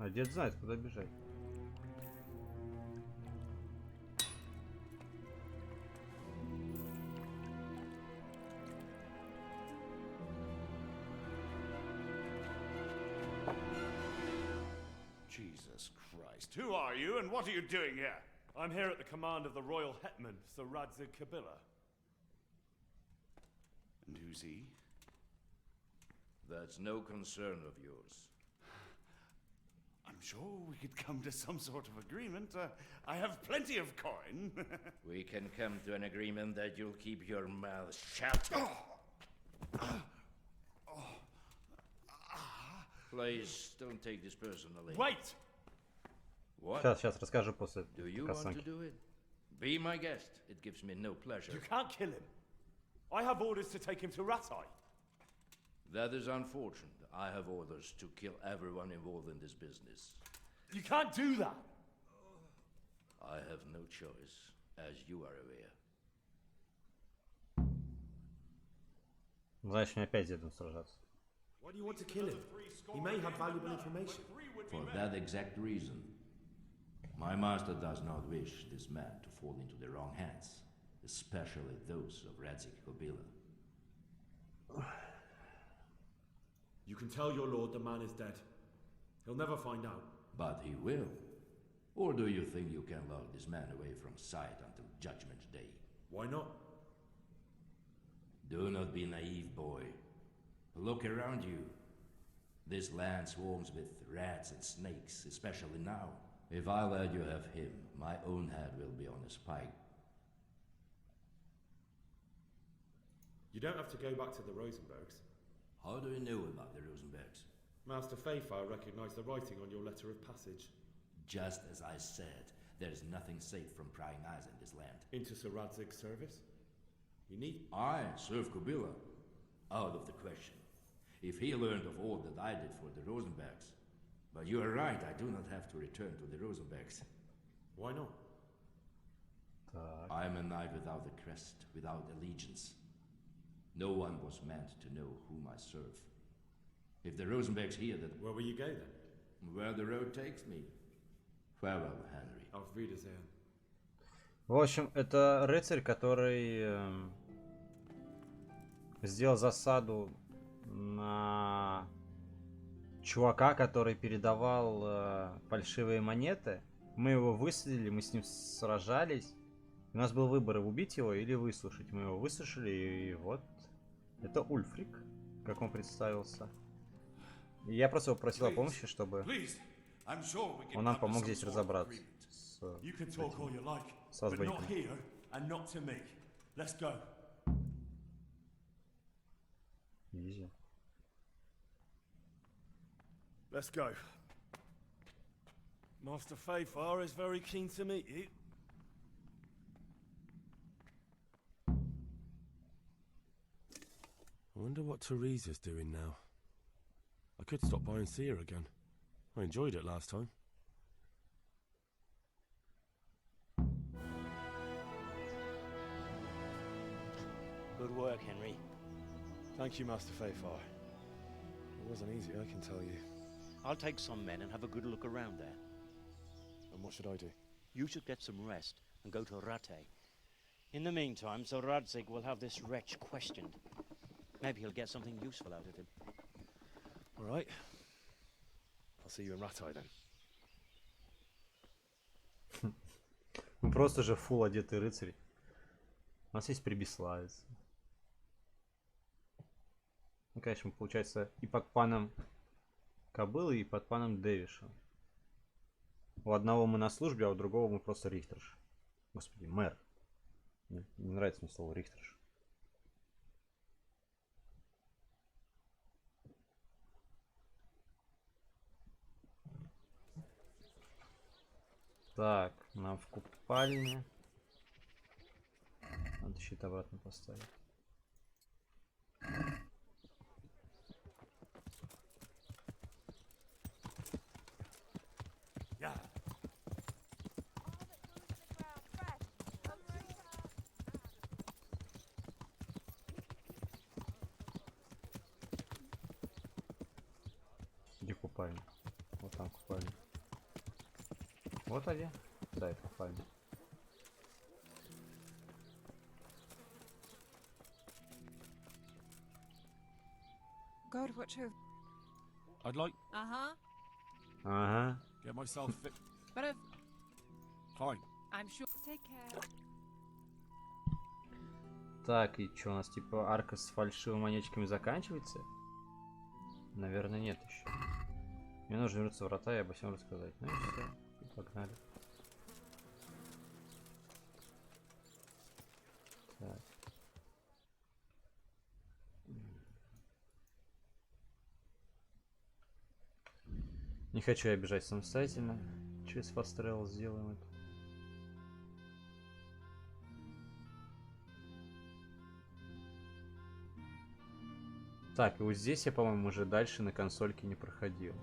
А дед знает, куда бежать. Jesus Christ. Who are you and what are you doing here? I'm here at the command of the royal hetman, Sir Radzig Kabila. And who's he? That's no concern of yours. I'm sure we could come to some sort of agreement. I have plenty of coin. We can come to an agreement that you'll keep your mouth shut. Please, don't take this personally. Wait! What? Сейчас расскажу после Do you want to касанки. do it? Be my guest. It gives me no pleasure. You can't kill him. I have orders to take him to Ratai. That is unfortunate. I have orders to kill everyone involved in this business. You can't do that. I have no choice, as you are aware. Значит, мне опять с дедом сражаться. Why do you want to kill him? He may have valuable information. For that exact reason. My master does not wish this man to fall into the wrong hands, especially those of Radzig Kabila. You can tell your lord the man is dead. He'll never find out. But he will. Or do you think you can lock this man away from sight until Judgment Day? Why not? Do not be naive, boy. Look around you. This land swarms with rats and snakes, especially now. If I let you have him, my own head will be on a spike. You don't have to go back to the Rosenbergs. How do you know about the Rosenbergs? Master Fayfire recognized the writing on your letter of passage. Just as I said, there is nothing safe from prying eyes in this land. Into Sir Radzig's service? You need... I serve Kabila. Out of the question. If he learned of all that I did for the Rosenbergs. But you are right, I do not have to return to the Rosenbergs. Why not? I am a knight without a crest, without allegiance. No one was meant to know whom I serve. If the Rosenbergs hear that... Where will you go then? Where the road takes me. Farewell, Henry. Auf Wiedersehen. В общем, это рыцарь, который сделал засаду на чувака, который передавал фальшивые монеты. Мы его высадили, мы с ним сражались. У нас был выбор, убить его или выслушать. Мы его выслушали, и вот. Это Ульфрик, как он представился. И я просто его просил о помощи, чтобы он нам помог здесь разобраться с разбойником. Изи. Let's go. Master Fayfire is very keen to meet you. I wonder what Teresa's doing now. I could stop by and see her again. I enjoyed it last time. Good work, Henry. Thank you, Master Fayfire. It wasn't easy, I can tell you. I'll take some men and have a good look around there. And what should I do? You should get some rest and go to Rattay. In the meantime, Sir Radzig will have this wretch questioned. Maybe he'll get something useful out of him. All right. I'll see you in Rattay then. Ну просто же фул одетый рыцарь. У нас есть прибиславец. Ну, конечно, получается и под паном Кобылы, и под паном Дэвишем. У одного мы на службе, а у другого мы просто рихтерш. Господи, мэр. Не нравится мне слово рихтерш. Так, нам в купальне. Надо щит обратно поставить. Где купальня? Вот. там купальня? Вот они. Да, это купальня. God, what truth? I'd like Ага. get myself fit. But if Fine. I'm sure. Take care. Так, и что у нас, типа, арка с фальшивыми монетчиками заканчивается? Наверное, нет еще. Мне нужно вернуться в врата и обо всем рассказать. Ну и все. И погнали. Так. Не хочу я бежать самостоятельно. Через Fast Travel сделаем это. Так, и вот здесь я, по-моему, уже дальше на консольке не проходил.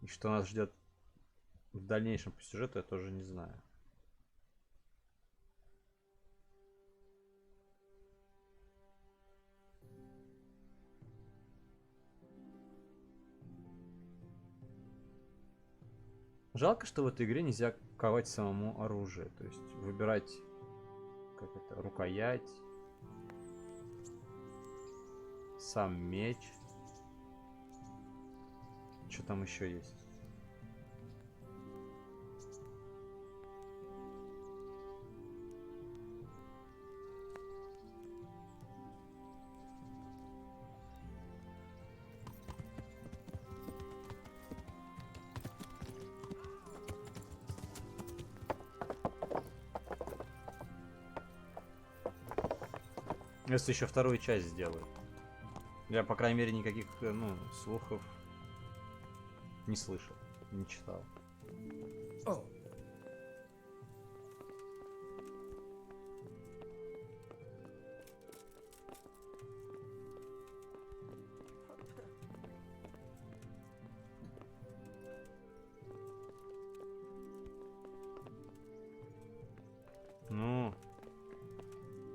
И что нас ждет в дальнейшем по сюжету, я тоже не знаю. Жалко, что в этой игре нельзя ковать самому оружие. То есть выбирать, как это, рукоять, сам меч. Что там еще есть? Если еще вторую часть сделаю. Я, по крайней мере, никаких, ну, слухов не слышал, не читал. О.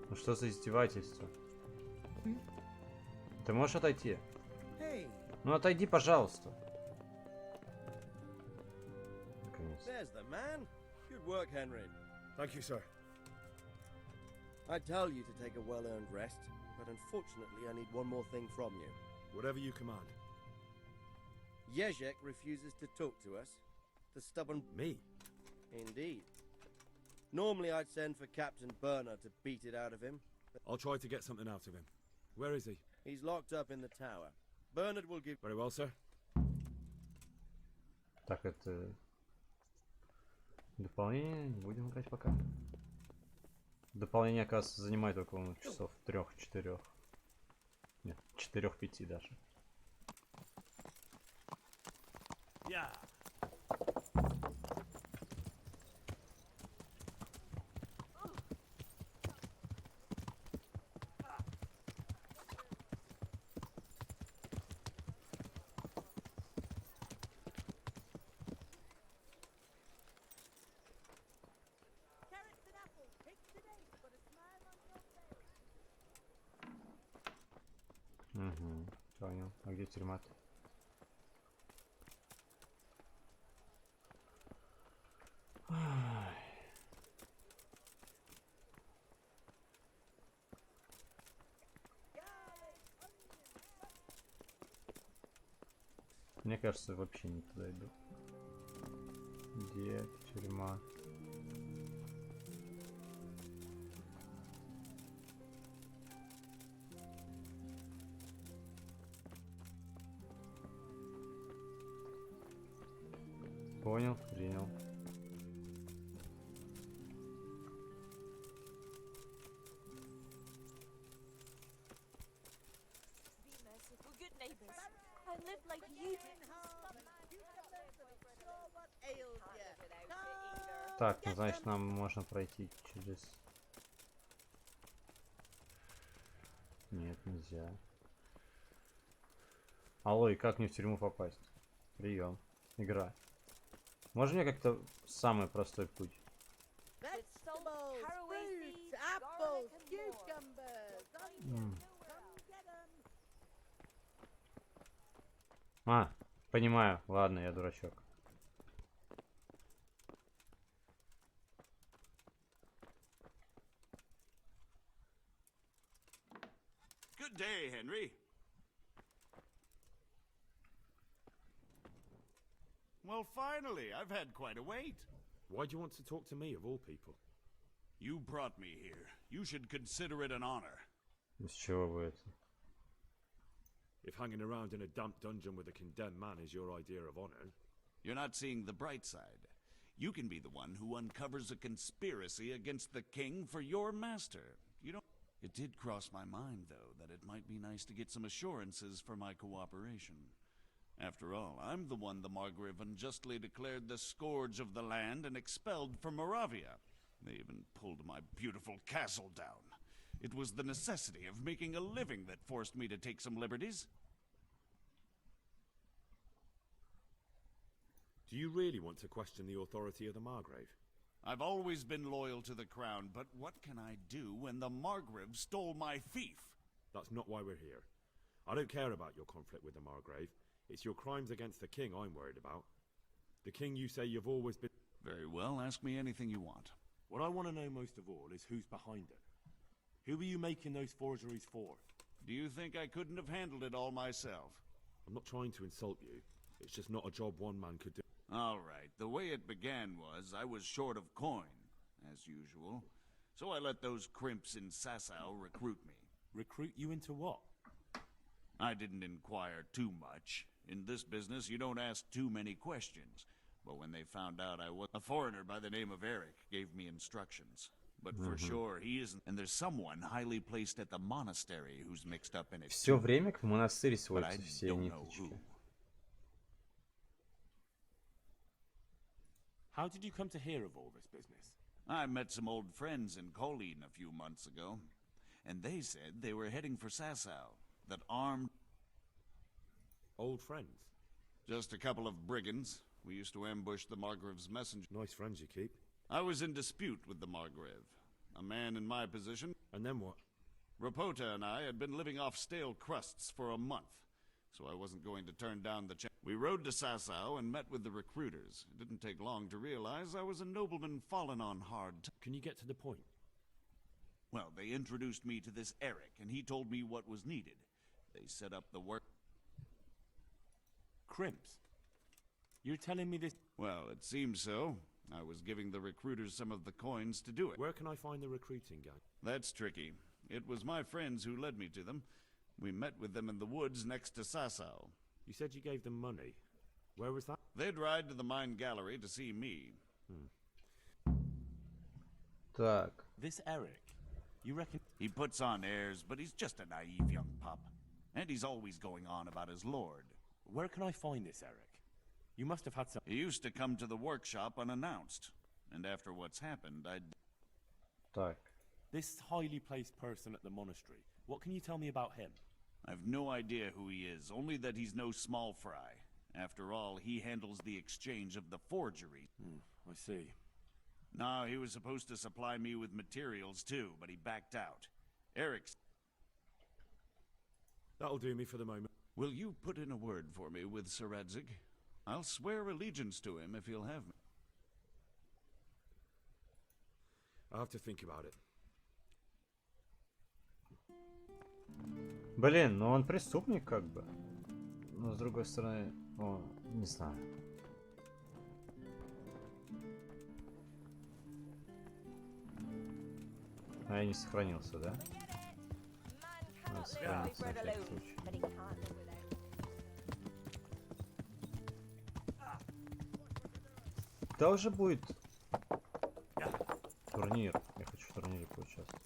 Ну что за издевательство? Ты можешь отойти? Hey. Ну отойди, пожалуйста. Наконец. There's the man. Good work, Henry. Thank you, sir. I tell you to take a well-earned rest, but unfortunately I need one more thing from you. Whatever you command. Jezek refuses to talk to us. The stubborn... Me? Indeed. Normally I'd send for Captain Burner to beat it out of him. I'll try to get something out of him. Where is he? He's locked up in the tower. Bernard will give... Very well, sir. Так, это... Дополнение не будем играть пока. Дополнение, оказывается, занимает около часов 3-4. Нет, 4-5 даже. Yeah. Угу, понял. А где тюрьма-то? Мне кажется, вообще не туда иду. Где тюрьма? Понял, принял. Так, ну значит нам можно пройти через... Нет, нельзя. Алло, и как мне в тюрьму попасть? Прием. Игра. Можно мне как-то самый простой путь? А, Понимаю, ладно, я дурачок. Good day, Henry. Well, finally, I've had quite a wait. Why do you want to talk to me, of all people? You brought me here. You should consider it an honor. С чего вы это? If hanging around in a damp dungeon with a condemned man is your idea of honor... You're not seeing the bright side. You can be the one who uncovers a conspiracy against the king for your master. You don't... It did cross my mind, though, that it might be nice to get some assurances for my cooperation. After all, I'm the one the Margrave unjustly declared the scourge of the land and expelled from Moravia. They even pulled my beautiful castle down. It was the necessity of making a living that forced me to take some liberties. Do you really want to question the authority of the Margrave? I've always been loyal to the crown, but what can I do when the Margrave stole my fief? That's not why we're here. I don't care about your conflict with the Margrave. It's your crimes against the king I'm worried about. The king you say you've always been... Very well, ask me anything you want. What I want to know most of all is who's behind it. Who were you making those forgeries for? Do you think I couldn't have handled it all myself? I'm not trying to insult you. It's just not a job one man could do. All right, the way it began was I was short of coin, as usual. So I let those crimps in Sasau recruit me. Recruit you into what? I didn't inquire too much. In this business, you don't ask too many questions. But when they found out I was... A foreigner by the name of Eric gave me instructions. But for sure, he isn't... And there's someone highly placed at the monastery who's mixed up in it. Все время к монастырь сводятся все ниточки. How did you come to hear of all this business? I met some old friends in Colleen a few months ago. And they said they were heading for Sasau. That armed... Old friends? Just a couple of brigands. We used to ambush the Margrave's messenger. Nice friends you keep. I was in dispute with the Margrave. A man in my position. And then what? Rapota and I had been living off stale crusts for a month. So I wasn't going to turn down the chance. We rode to Sasau and met with the recruiters. It didn't take long to realize I was a nobleman fallen on hard times. Can you get to the point? Well, they introduced me to this Eric, and he told me what was needed. They set up the work... Crimps? You're telling me this... Well, it seems so. I was giving the recruiters some of the coins to do it. Where can I find the recruiting gang? That's tricky. It was my friends who led me to them. We met with them in the woods next to Sasau. You said you gave them money. Where was that? They'd ride to the mine gallery to see me. Так. This Eric, you reckon... He puts on airs, but he's just a naive young pup. And he's always going on about his lord. Where can I find this Eric? You must have had some... He used to come to the workshop unannounced. And after what's happened, Так. This highly placed person at the monastery, what can you tell me about him? I've no idea who he is, only that he's no small fry. After all, he handles the exchange of the forgery. I see. No, he was supposed to supply me with materials too, but he backed out. Eric's... That'll do me for the moment. Will you put in a word for me with Sir Radzig? I'll swear allegiance to him if he'll have me. I'll have to think about it. Блин, ну он преступник как бы. Но с другой стороны, не знаю. А я не сохранился, да? Надо сохраниться на всякий случай. Да уже будет турнир. Я хочу в турнире поучаствовать.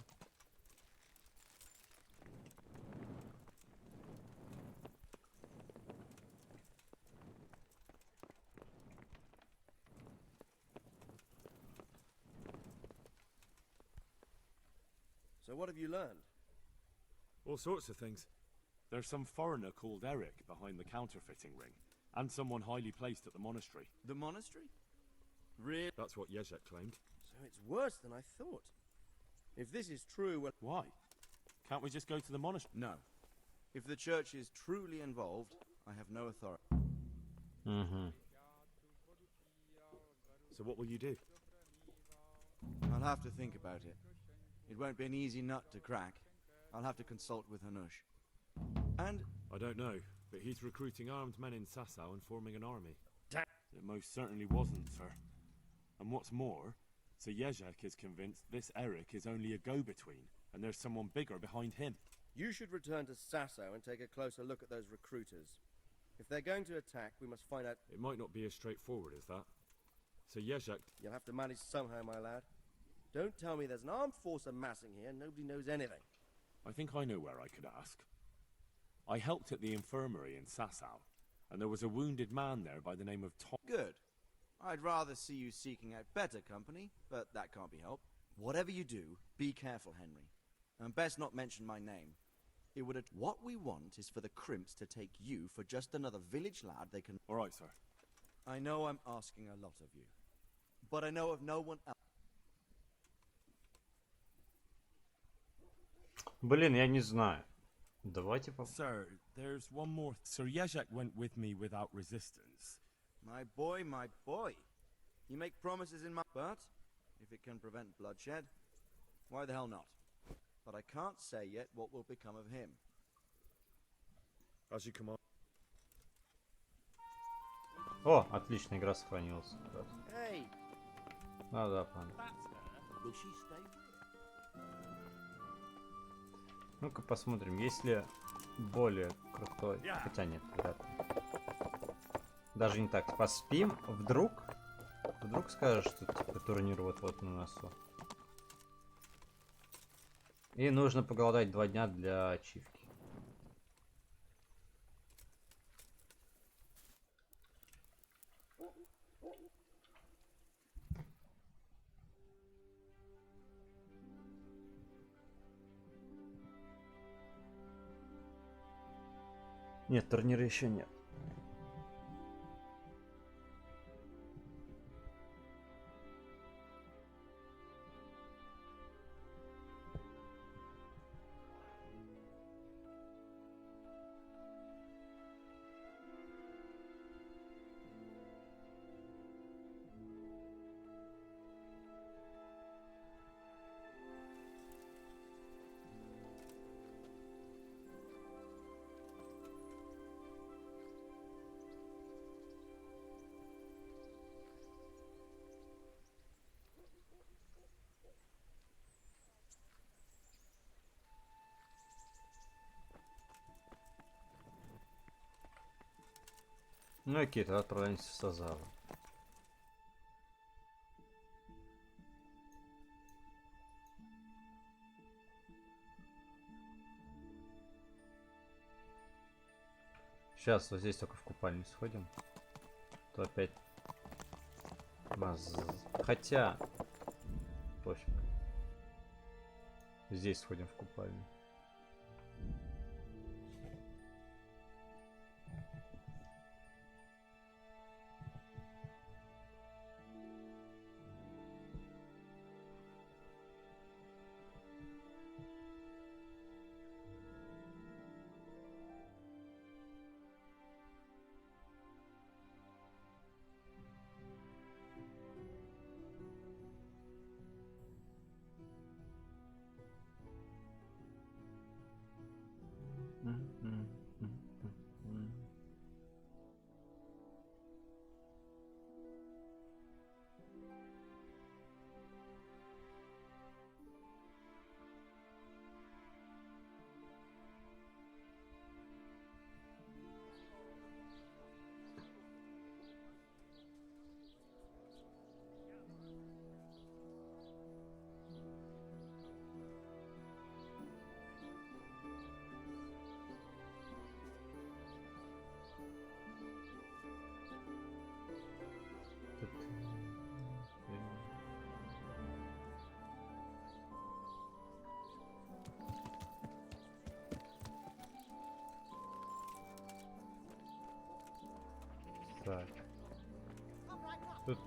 So what have you learned? All sorts of things. There's some foreigner called Eric behind the counterfeiting ring, and someone highly placed at the monastery. The monastery? Really? That's what Jezek claimed. So it's worse than I thought. If this is true, well... Why? Can't we just go to the monastery? No. If the church is truly involved, I have no authority. Угу. So what will you do? I'll have to think about it. It won't be an easy nut to crack. I'll have to consult with Hanush. And... I don't know, but he's recruiting armed men in Sasau and forming an army. It most certainly wasn't, sir. And what's more, Sir Jezek is convinced this Eric is only a go-between, and there's someone bigger behind him. You should return to Sasau and take a closer look at those recruiters. If they're going to attack, we must find out... It might not be as straightforward as that. Sir Jezek... You'll have to manage somehow, my lad. Don't tell me there's an armed force amassing here and nobody knows anything. I think I know where I could ask. I helped at the infirmary in Sasau, and there was a wounded man there by the name of Tom. Good. I'd rather see you seeking out better company, but that can't be helped. Whatever you do, be careful, Henry. And best not mention my name. It would... What we want is for the crimps to take you for just another village lad they can... All right, sir. I know I'm asking a lot of you, but I know of no one else. Блин, я не знаю. Давайте Sir, there's one more. Sir Jezek went with me without resistance. My boy, my boy. You make promises in my... But, if it can prevent bloodshed, why the hell not? But I can't say yet what will become of him. As you command. О, отлично, игра сохранилась. Hey. Да, понятно. Will she stay? Ну-ка посмотрим, есть ли более крутой. Хотя нет, вряд ли. Даже не так. Поспим, вдруг скажешь, что типа турнир вот на носу. И нужно поголодать 2 дня для ачивки. Нет, турнира еще нет. Ну окей, тогда отправляемся в Сазаву. Сейчас вот здесь только в купальню сходим. То опять... Хотя... Пофиг. Здесь сходим в купальню. Так. Тут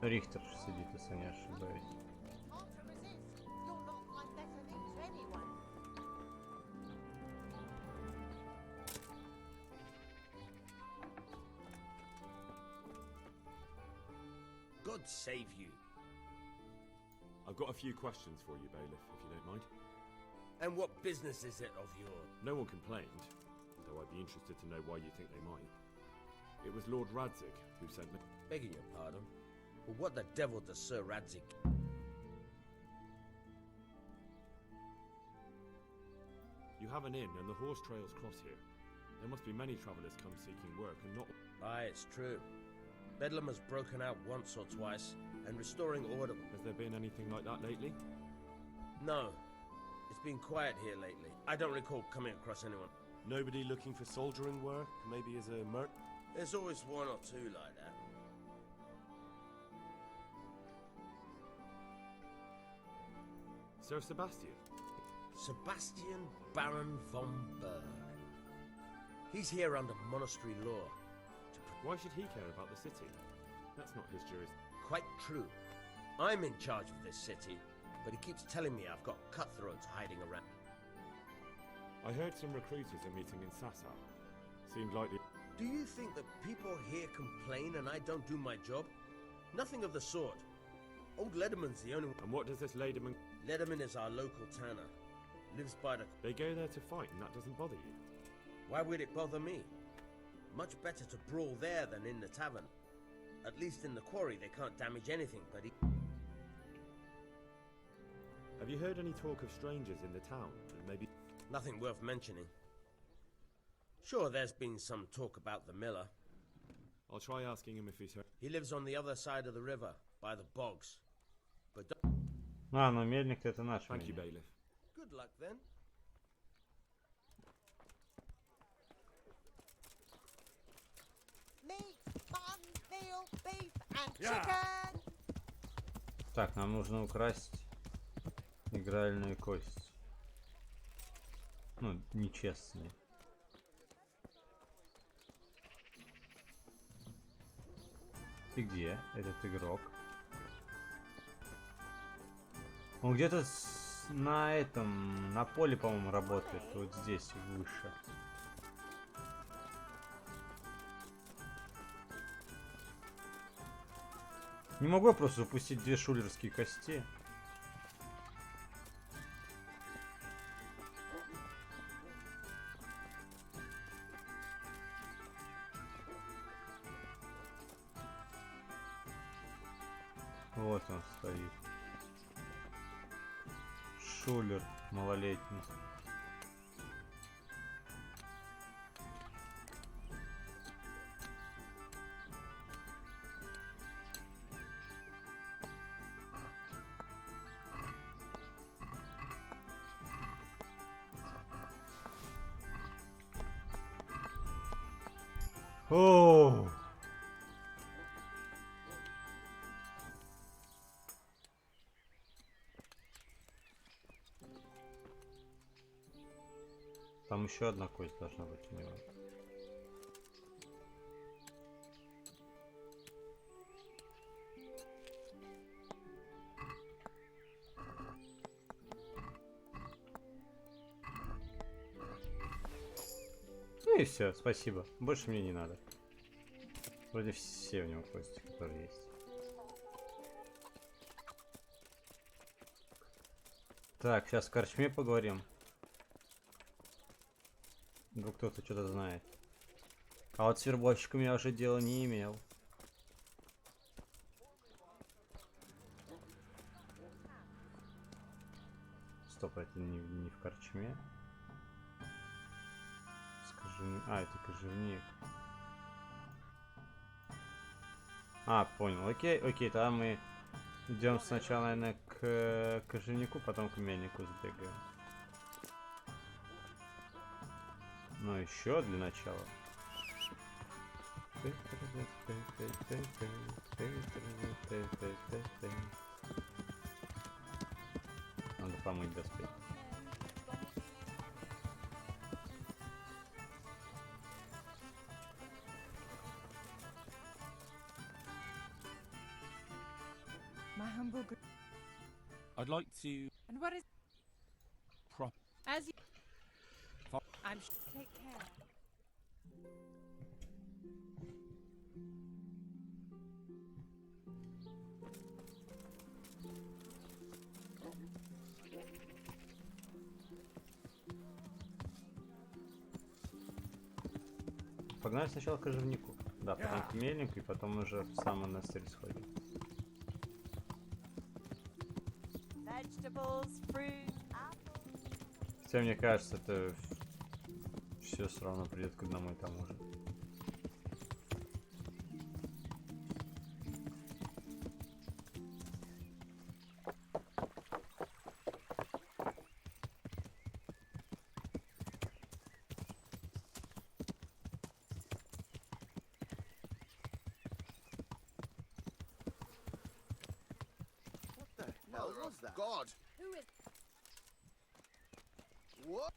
Рихтер сидит, если не ошибаюсь. God save you. I've got a few questions for you, Bailiff, if you don't mind. And what business is it of yours? No one complained, though I'd be interested to know why you think they might. It was Lord Radzig who sent me. Begging your pardon, but what the devil does Sir Radzig? You have an inn and the horse trails cross here. There must be many travellers come seeking work and not... Aye, it's true. Bedlam has broken out once or twice, and restoring order... Has there been anything like that lately? No. It's been quiet here lately. I don't recall coming across anyone. Nobody looking for soldiering work? Maybe as a merc? There's always one or two like that. Sir Sebastian? Sebastian Baron von Berg. He's here under monastery law. Why should he care about the city? That's not his jurisdiction. Quite true. I'm in charge of this city, but he keeps telling me I've got cutthroats hiding around. I heard some recruiters are meeting in Sassa. Seemed likely. Do you think that people here complain and I don't do my job? Nothing of the sort. Old Lederman's the only one. And what does this Lederman... Lederman is our local tanner. Lives by the... They go there to fight and that doesn't bother you? Why would it bother me? Much better to brawl there than in the tavern. At least in the quarry they can't damage anything, but Have you heard any talk of strangers in the town? And maybe... Nothing worth mentioning. Sure, there's been some talk about the miller. I'll try asking him if he's heard. He lives on the other side of the river, by the bogs. But don't... А, ну мельник это наш. Thank you, Bailiff. Good luck then. Meat, mutton, veal, beef and chicken. Так, нам нужно украсть игральную кость. Ну, нечестные. Ты где, этот игрок? Он где-то на этом, на поле, по-моему, работает. Вот здесь, выше. Не могу я просто запустить 2 шулерские кости. Вот он стоит. Шулер малолетний. О! Там еще одна кость должна быть у него. Ну и все, спасибо. Больше мне не надо. Вроде все у него кости, которые есть. Так, сейчас в корчме поговорим. Вдруг кто-то что-то знает. А вот с вербовщиком я уже дела не имел. Стоп, это не в корчме. Скажи... А, это кожевник. А, понял. Окей, окей, тогда мы идем сначала, наверное, к кожевнику, потом к мельнику сбегаем. Ну, еще для начала. Надо помыть доспехи. My humble I'd like to... And what is... As you... I'm sure... Take care. Погнали сначала к оживнику. Да, потом к мельнику, и потом уже в сам монастырь сходим. Vegetables, fruit, apples. Хотя, мне кажется, это все все равно придет к одному и тому же. What was that? God! Who is What?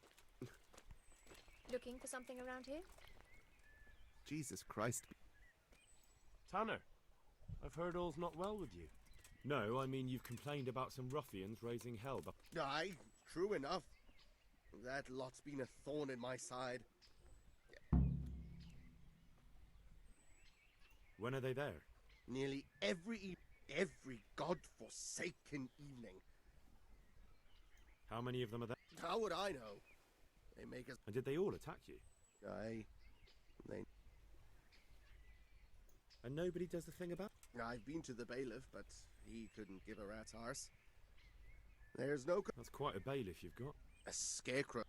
looking for something around here? Jesus Christ. Tanner, I've heard all's not well with you. No, I mean you've complained about some ruffians raising hell, but... Aye, true enough. That lot's been a thorn in my side. When are they there? Nearly every god-forsaken evening. How many of them are there? How would I know? They make us... And did they all attack you? Aye. They... And nobody does the thing about... I've been to the bailiff, but he couldn't give a rat's arse. There's no... That's quite a bailiff you've got. A scarecrow.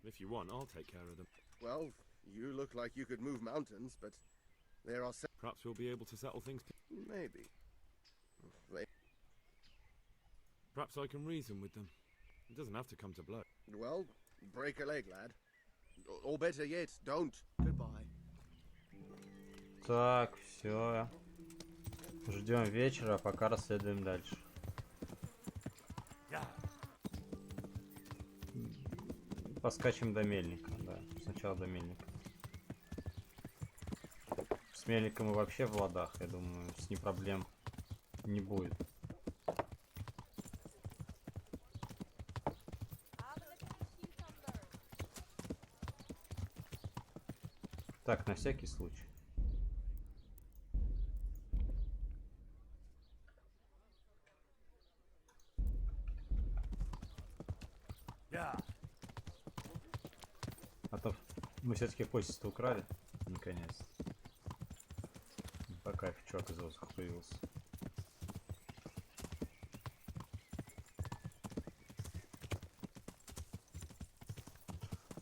If you want, I'll take care of them. Well, you look like you could move mountains, but there are... Perhaps we'll be able to settle things... Maybe. Perhaps I can reason with them. It doesn't have to come to blows. Well, break a leg, lad. Or better yet, don't. Goodbye. Так, все. Ждем вечера, пока расследуем дальше. Поскачем до мельника, да. Сначала до мельника. С мельником мы вообще в ладах, я думаю, с ним проблем не будет. Так, на всякий случай. А то мы все-таки почту украли. Наконец. По кайфу, чувак из воздуха появился.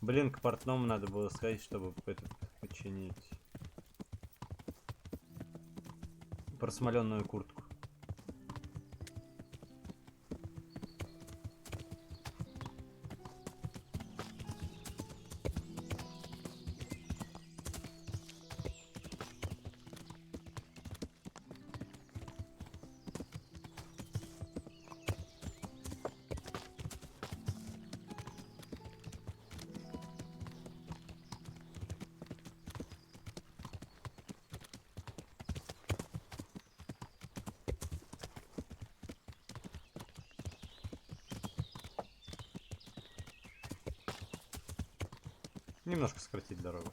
Блин, к портному надо было сходить, чтобы это починить. Просмоленную куртку. Немножко сократить дорогу.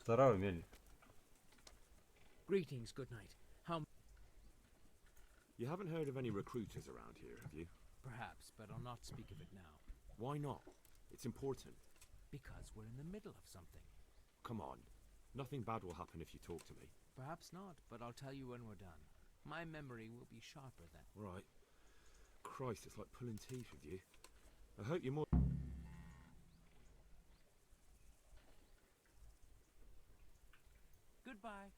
Здорово, мельник. Greetings, good night. How... You haven't heard of any recruiters around here, have you? Perhaps, but I'll not speak of it now. Why not? It's important. Because we're in the middle of something. Come on. Nothing bad will happen if you talk to me. Perhaps not, but I'll tell you when we're done. My memory will be sharper then. Right. Christ, it's like pulling teeth with you. I hope you're more... Goodbye.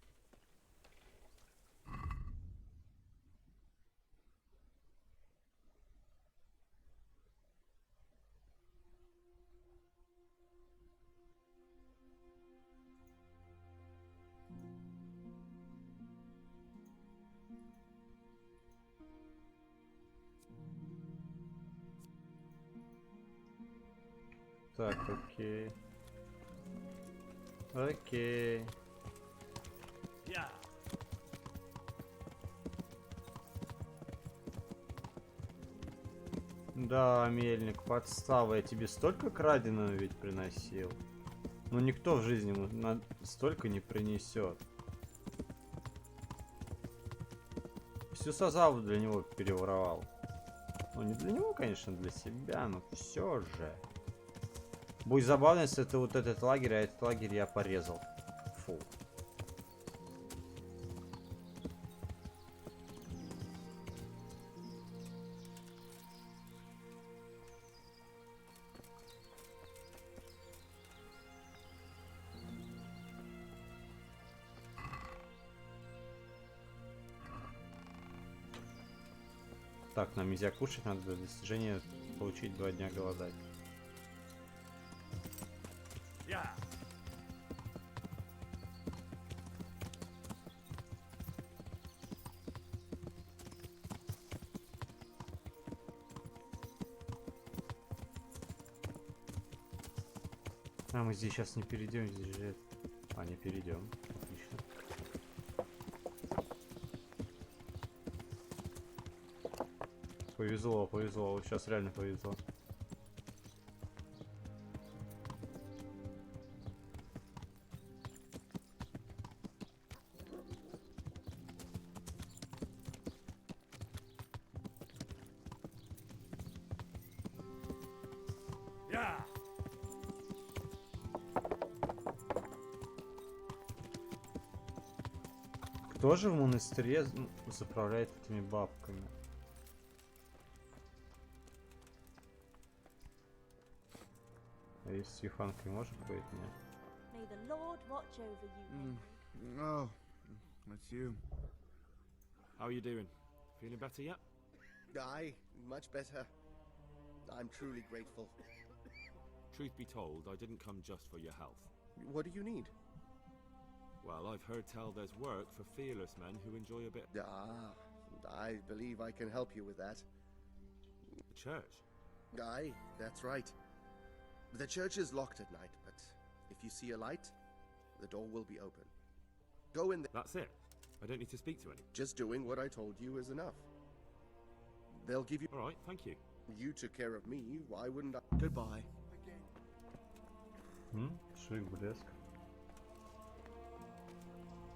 Так, окей. Окей. Да, мельник, подстава. Я тебе столько краденого ведь приносил. Ну никто в жизни столько не принесет. Всю сазаву для него переворовал. Ну, не для него, конечно, для себя, но все же. Будет забавно, если это вот этот лагерь, а этот лагерь я порезал. Фу. Так, нам нельзя кушать, надо для достижения получить 2 дня голодать. А мы здесь сейчас не перейдем, здесь же... А, не перейдем. Отлично. Повезло, повезло. Вот сейчас реально повезло. Кто же в монастыре заправляет этими бабками? А если с Юфанкой может быть, нет? May the Lord watch over you, Henry. Oh, that's you. How are you doing? Feeling better yet? Aye, much better. I'm truly grateful. Truth be told, I didn't come just for your health. What do you need? Well, I've heard tell there's work for fearless men who enjoy a bit. Ah, I believe I can help you with that. The church? Aye, that's right. The church is locked at night, but if you see a light, the door will be open. Go in there. That's it? I don't need to speak to anyone? Just doing what I told you is enough. They'll give you... Alright, thank you. You took care of me, why wouldn't I? Goodbye. Шик, блеск.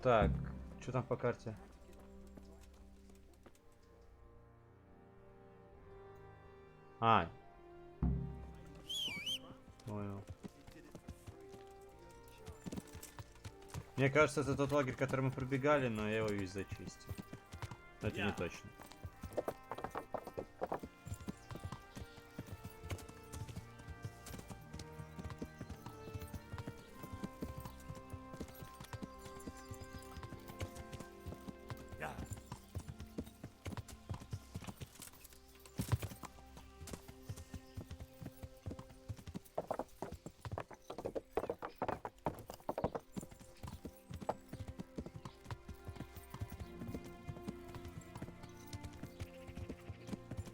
Так, что там по карте? А. Понял. Мне кажется, это тот лагерь, который мы пробегали, но я его весь зачистил. Но это не точно.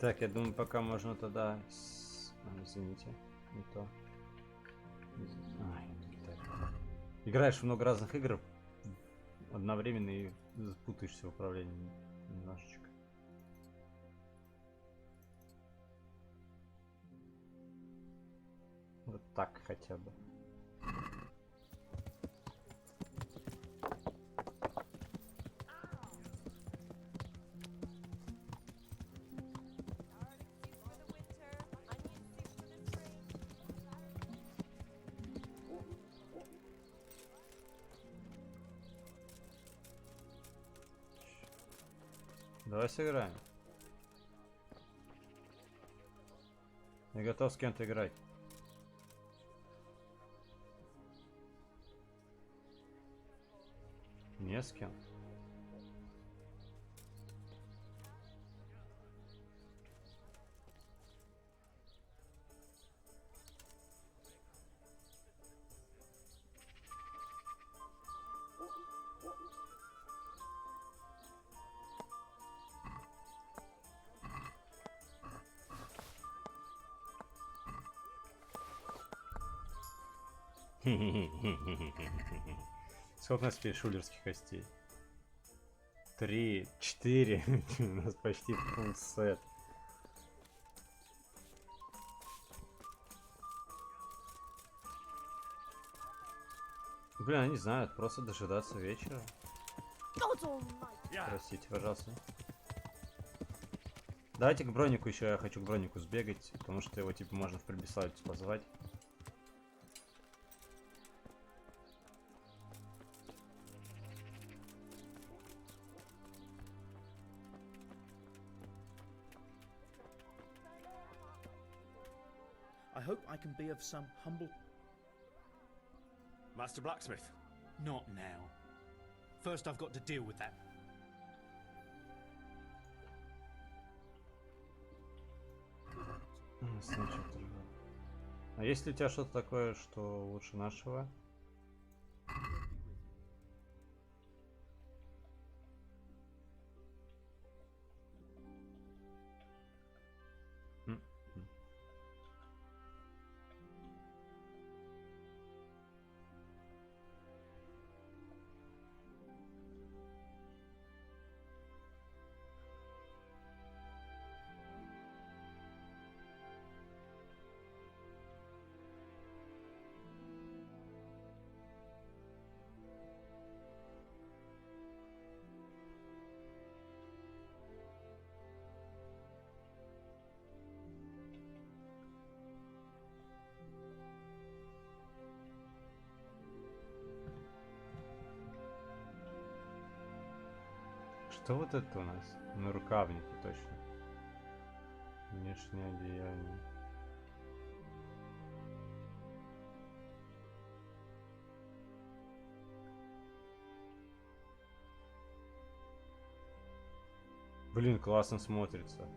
Так, я думаю, пока можно тогда... извините, не то. Играешь в много разных игр одновременно и запутаешься в управлении немножечко. Вот так хотя бы. Давай сыграем. Я готов с кем-то играть. Не с кем. Сколько у нас теперь шулерских костей? 3, 4. У нас почти full сет. Блин, я не знаю, просто дожидаться вечера. Простите, пожалуйста. Давайте к Бронику еще, я хочу к Бронику сбегать, потому что его типа можно в прибессовицу позвать. I hope I can be of some humble... Master Blacksmith. Not now. First I've got to deal with that. А есть ли у тебя что-то такое, что лучше нашего? Что вот это у нас? На рукавнике точно. Внешнее одеяние. Блин, классно смотрится.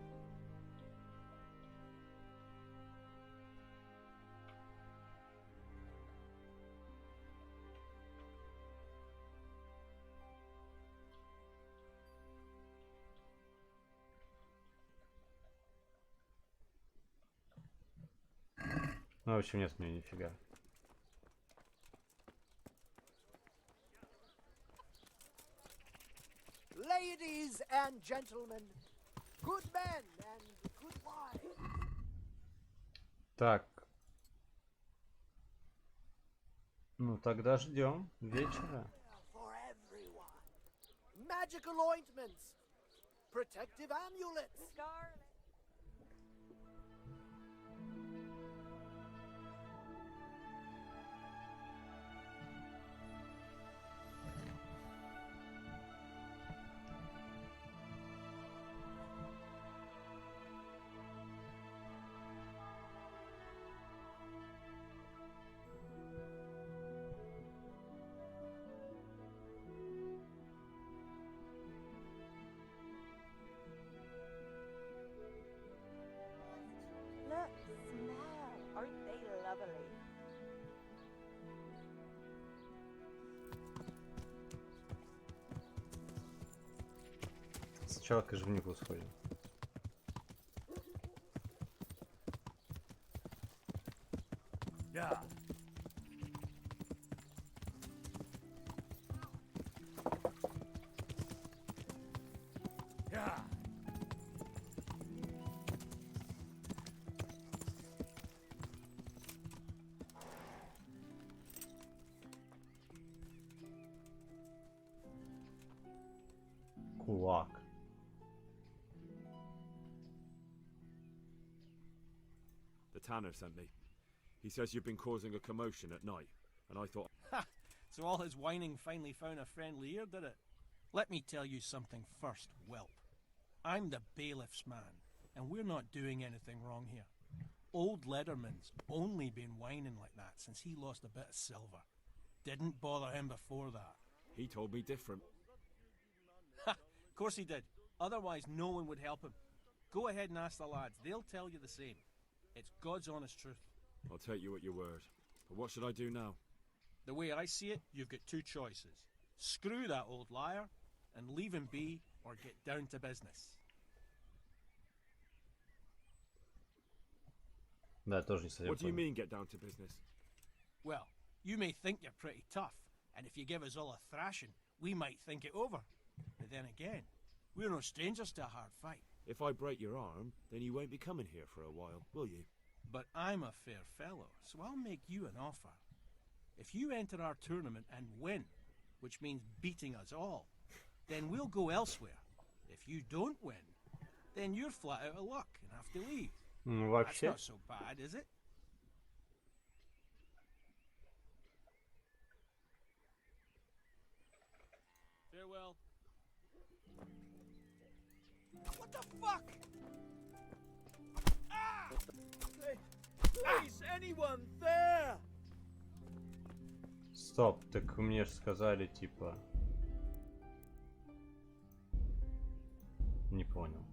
Ну, в общем, нет мне нифига. Ladies and gentlemen, good men and good wives. Так. Ну, тогда ждем вечера. For everyone. Magical ointments. Protective amulets. Scarlet. Look, smell. Aren't they lovely? Сначала к оживнику сходим. Yeah. Yeah. Кулак. The tanner sent me. He says you've been causing a commotion at night, and I thought... Ha! So all his whining finally found a friendly ear, did it? Let me tell you something first, whelp. I'm the bailiff's man, and we're not doing anything wrong here. Old Lederman's only been whining like that since he lost a bit of silver. Didn't bother him before that. He told me different. Ha! Of course he did. Otherwise no one would help him. Go ahead and ask the lads. They'll tell you the same. It's God's honest truth. I'll take you at your word. But what should I do now? The way I see it, you've got two choices. Screw that old liar and leave him be, or get down to business. Да, тоже не совсем What do you понял. mean, get down to business? Well, you may think you're pretty tough, and if you give us all a thrashing, we might think it over. But then again, we're no strangers to a hard fight. If I break your arm, then you won't be coming here for a while, will you? But I'm a fair fellow, so I'll make you an offer. If you enter our tournament and win, which means beating us all, then we'll go elsewhere. If you don't win, then you're flat out of luck and have to leave. Ну, That's вообще. not so bad, is it? Farewell. What the fuck? Ah! Please, anyone there? Стоп, так мне же сказали, типа... Не понял.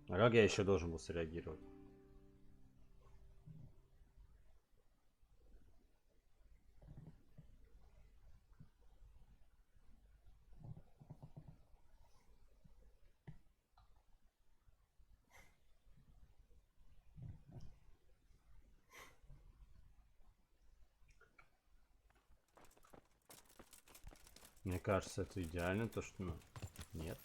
А как я еще должен был среагировать? Мне кажется, это идеально, то что, ну, нет.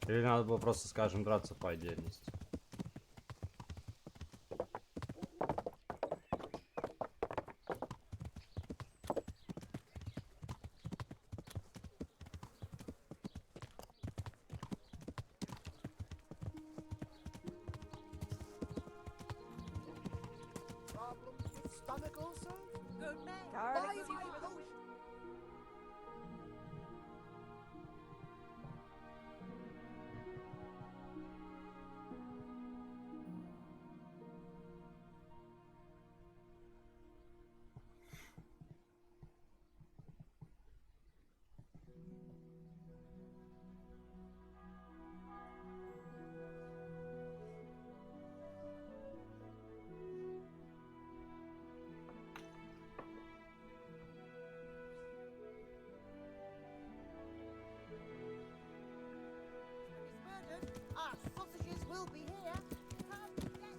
Или надо было просто, скажем, драться по отдельности. Problems with stomach also? Good man. Garlic Buy soup. my potion. Our sausages will be here. Come get them.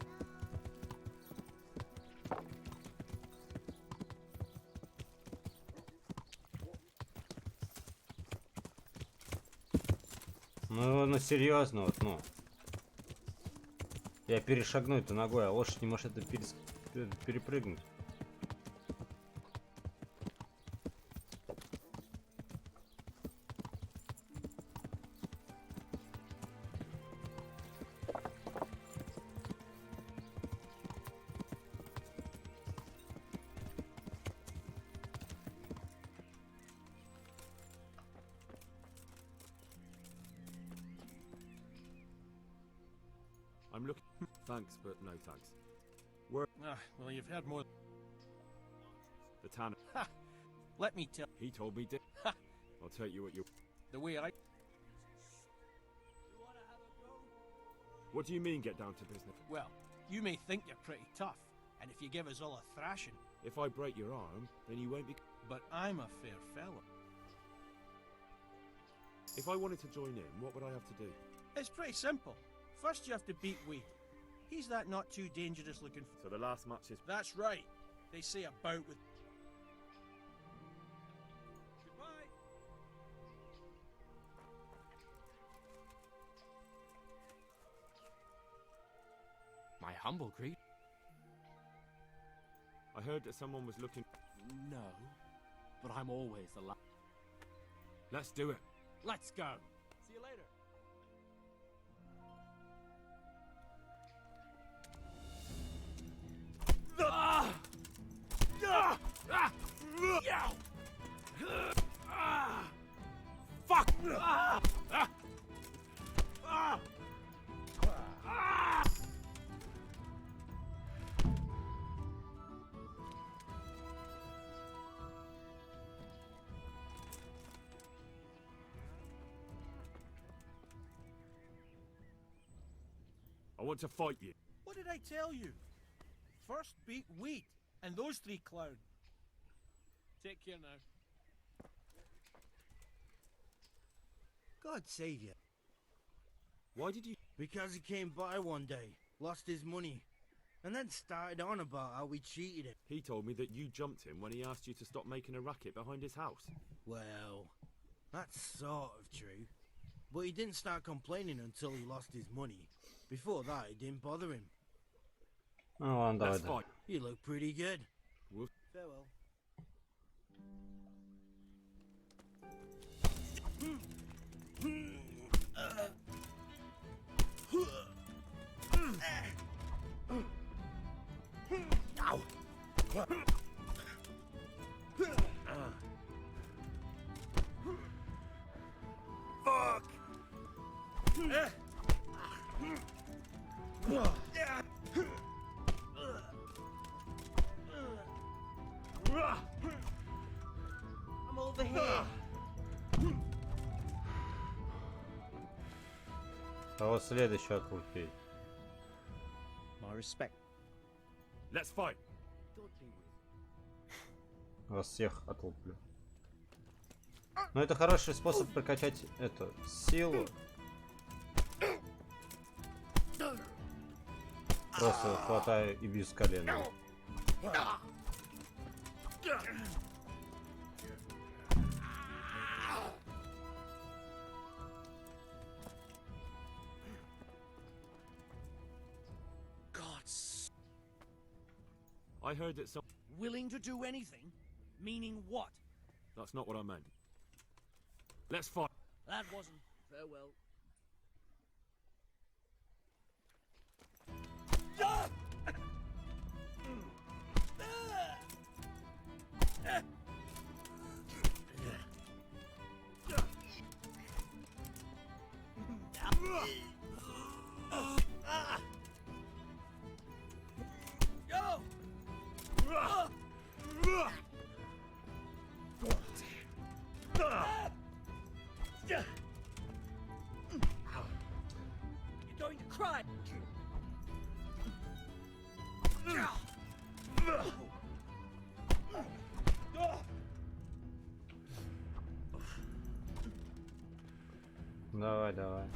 Ну серьезно, вот, ну. Я перешагну эту ногой, а лошадь не может это перепрыгнуть. I'm looking. Thanks, but no thanks. Well, you've heard more. The tanner. Ha! Let me tell. He told me. Ha! I'll take you what you. The way I. What do you mean, get down to business? Well, you may think you're pretty tough, and if you give us all a thrashing. If I break your arm, then you won't be. But I'm a fair fellow. If I wanted to join in, what would I have to do? It's pretty simple. First, you have to beat Weed. He's that not too dangerous looking. So the last match is. That's right. They say a bout with. Goodbye. My humble greet. I heard that someone was looking. No, but I'm always the last. Let's do it. Let's go. See you later. Fuck! I want to fight you. What did I tell you? First beat Weed and those three clowns. Take care now. God save you. Why did you? Because he came by one day. lost his money, and then started on about how we cheated him. He told me that you jumped him when he asked you to stop making a racket behind his house. Well, that's sort of true. But he didn't start complaining until he lost his money. Before that, it didn't bother him. Ну ладно, давай. That's fine. You look pretty good. We'll... Farewell. Ow! Fuck! I'm over here. Кого следующего отлупить? My respect. Let's fight. Вас всех отлуплю. Но это хороший способ прокачать эту силу. Просто хватаю и бью с колена. I heard that some... Willing to do anything? Meaning what? That's not what I meant. Let's fight. That wasn't. Farewell. You're going to cry. Давай, давай.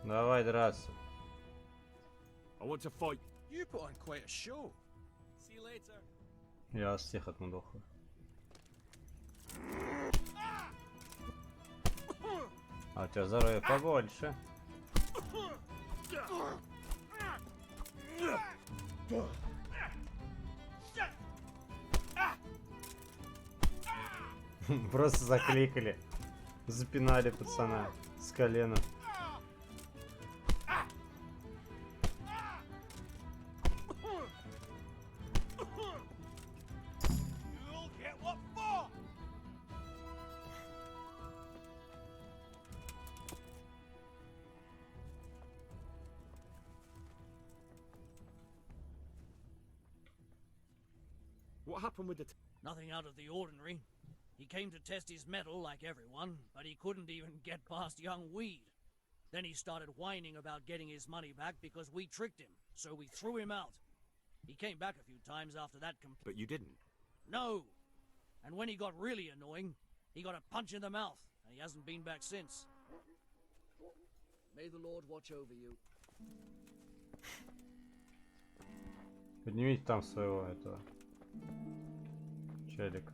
Давай драться. I want to fight. You put on quite a show. See you later. Я вас всех отмудохаю. А у тебя здоровья побольше. Просто закликали. Запинали пацана с колена. You'll get what for? What happened with the... Nothing out of the ordinary. He came to test his mettle like everyone, but he couldn't even get past young Weed. Then he started whining about getting his money back because we tricked him, so we threw him out. He came back a few times after that. But you didn't? No. And when he got really annoying, he got a punch in the mouth, and he hasn't been back since. May the Lord watch over you. Поднимите там своего этого челика.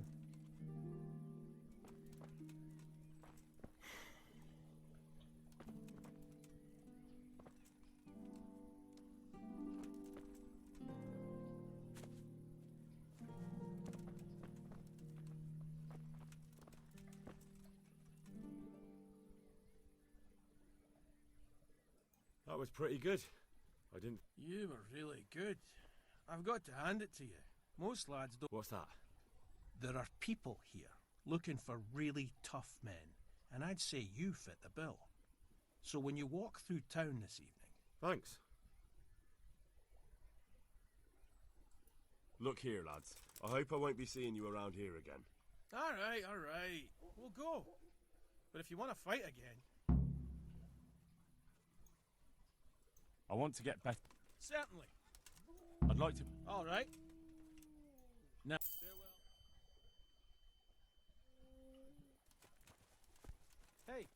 That was pretty good. I didn't... You were really good. I've got to hand it to you. Most lads don't. What's that? There are people here looking for really tough men, and I'd say you fit the bill. So when you walk through town this evening... Thanks. Look here, lads. I hope I won't be seeing you around here again. All right. We'll go. But if you want to fight again... I want to get better. Certainly. I'd like to. All right. Now. Hey.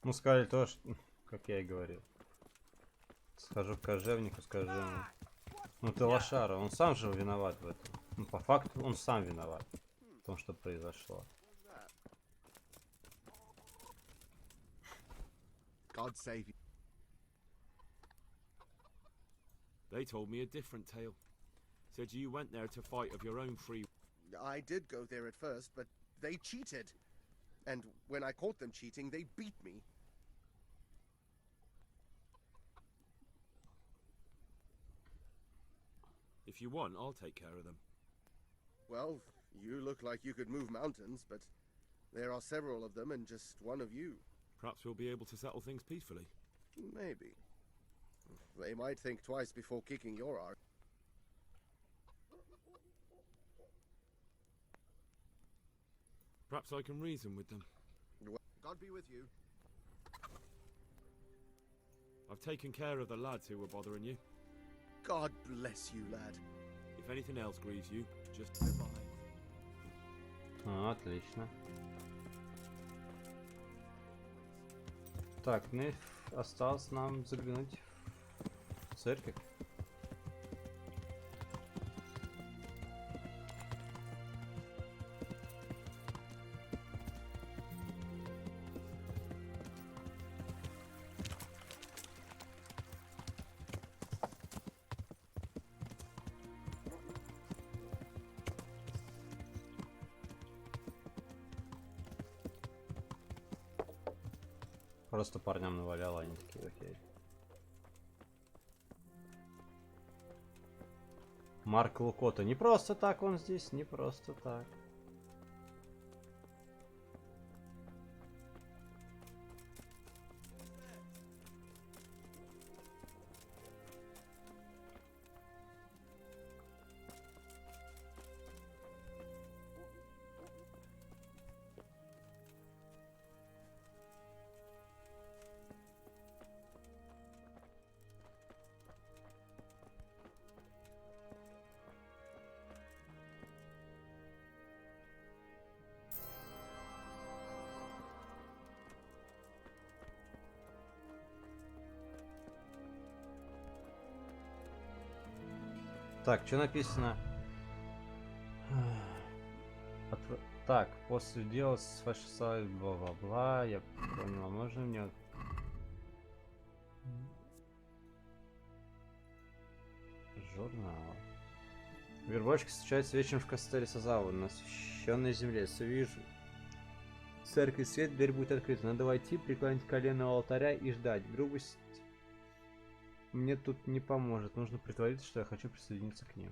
Ну, сказали то, что, как я и говорил. Схожу к кожевнику, скажу ему. Ну ты лошара, он сам же виноват в этом. Ну, по факту, он сам виноват в том, что произошло. God save you. They told me a different tale. Said you went there to fight of your own free. I did go there at first, but they cheated. And when I caught them cheating, they beat me. If you want, I'll take care of them. Well, you look like you could move mountains, but there are several of them and just one of you. Perhaps we'll be able to settle things peacefully. Maybe. They might think twice before kicking your arse. Perhaps I can reason with them. God be with you. I've taken care of the lads who were bothering you. God bless you, lad. If anything else grieves you, just goodbye. Отлично. Так, ну и осталось нам заглянуть в церковь. Просто парням навалял, они такие, окей. Марк Лукота. Не просто так он здесь, не просто так. Так, что написано? Так, после дела с фашистами, бла-бла-бла, я понял, а можно мне... Журнал. Вербовщик встречается вечером в костеле Сазаву, на освященной земле. Вижу. Церковь свет, дверь будет открыта. Надо войти, преклонить колено у алтаря и ждать. Грубость мне тут не поможет. Нужно притвориться, что я хочу присоединиться к ним.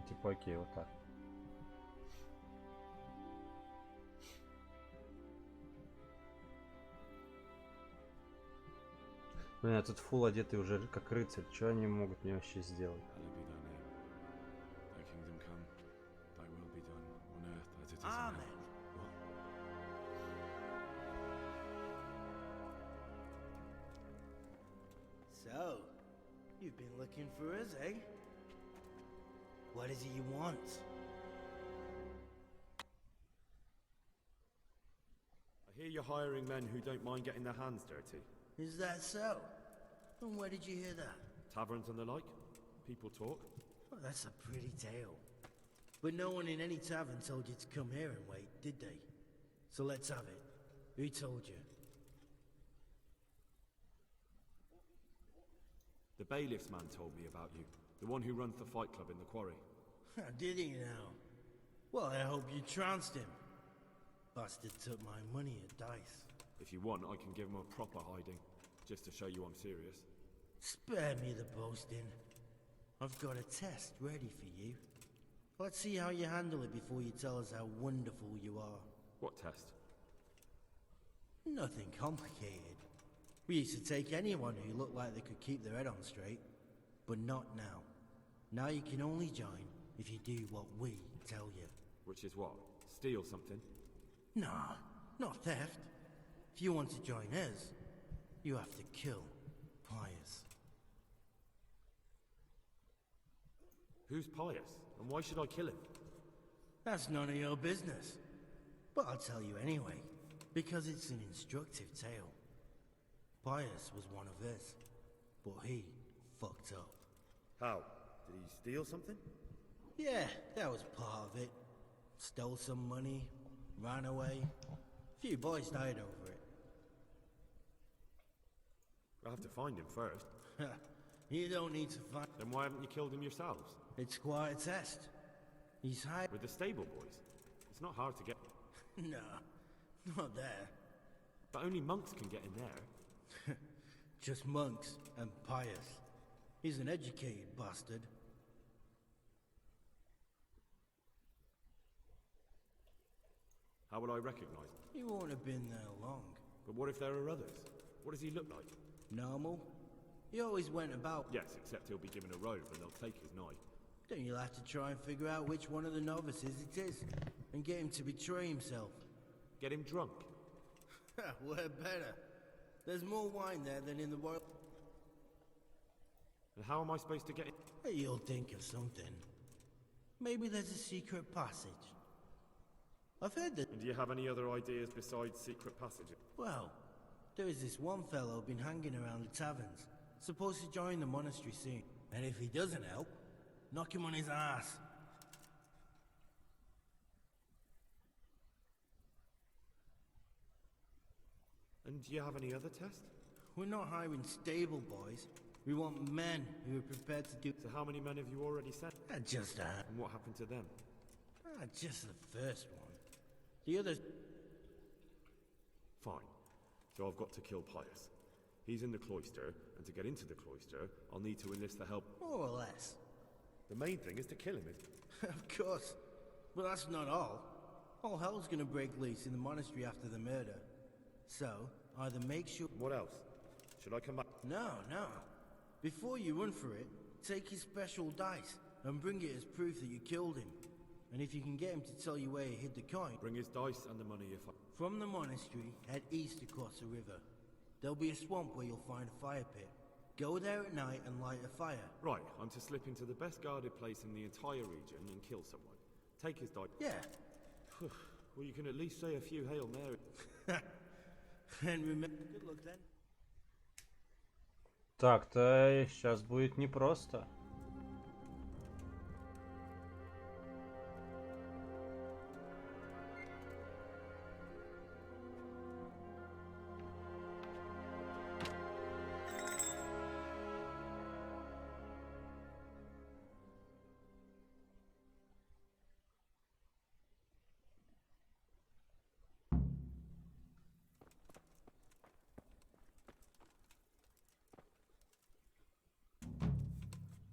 Типа окей, вот так. Блин, а тут фул одетый уже как рыцарь. Что они могут мне вообще сделать? So, you've been looking for us, eh? What is it you want? I hear you're hiring men who don't mind getting their hands dirty. Is that so? And where did you hear that? Taverns and the like. People talk. Well, that's a pretty tale. But no one in any tavern told you to come here and wait, did they? So let's have it. Who told you? The bailiff's man told me about you. The one who runs the fight club in the quarry. Did he now? Well, I hope you trounced him. Bastard took my money at dice. If you want, I can give him a proper hiding, just to show you I'm serious. Spare me the boasting. I've got a test ready for you. Let's see how you handle it before you tell us how wonderful you are. What test? Nothing complicated. We used to take anyone who looked like they could keep their head on straight, but not now. Now you can only join if you do what we tell you. Which is what? Steal something? Nah, not theft. If you want to join us, you have to kill Pius. Who's Pius, and why should I kill him? That's none of your business. But I'll tell you anyway, because it's an instructive tale. Pius was one of us, but he fucked up. How? Did he steal something? Yeah, that was part of it. Stole some money, ran away. A few boys died over it. I have to find him first. You don't need to find... Then why haven't you killed him yourselves? It's quite a test. He's high... With the stable boys? It's not hard to get... No, not there. But only monks can get in there. Just monks and Pius. He's an educated bastard. How would I recognize him? He won't have been there long. But what if there are others? What does he look like? Normal. He always went about... Yes, except he'll be given a robe and they'll take his knife. Then you'll have to try and figure out which one of the novices it is, and get him to betray himself. Get him drunk? We're better. There's more wine there than in the world. And how am I supposed to get in? You'll think of something. Maybe there's a secret passage. I've heard that... And do you have any other ideas besides secret passages? Well, there is this one fellow been hanging around the taverns, supposed to join the monastery soon. And if he doesn't help, knock him on his ass. And do you have any other tests? We're not hiring stable boys. We want men who are prepared to do... So how many men have you already sent? Just a... And what happened to them? Just the first one. The others... Fine. So I've got to kill Pius. He's in the cloister, and to get into the cloister, I'll need to enlist the help... More or less. The main thing is to kill him, Of course. But that's not all. All hell's gonna break loose in the monastery after the murder. So, either make sure... What else? Should I come back? No. Before you run for it, take his special dice and bring it as proof that you killed him. And if you can get him to tell you where he hid the coin... Bring his dice and the money if I... From the monastery, head east across the river. There'll be a swamp where you'll find a fire pit. Go there at night and light a fire. Right, I'm to slip into the best guarded place in the entire region and kill someone. Take his dice... Yeah. Well, you can at least say a few Hail Mary. And remember... Good luck then. Так-то сейчас будет непросто.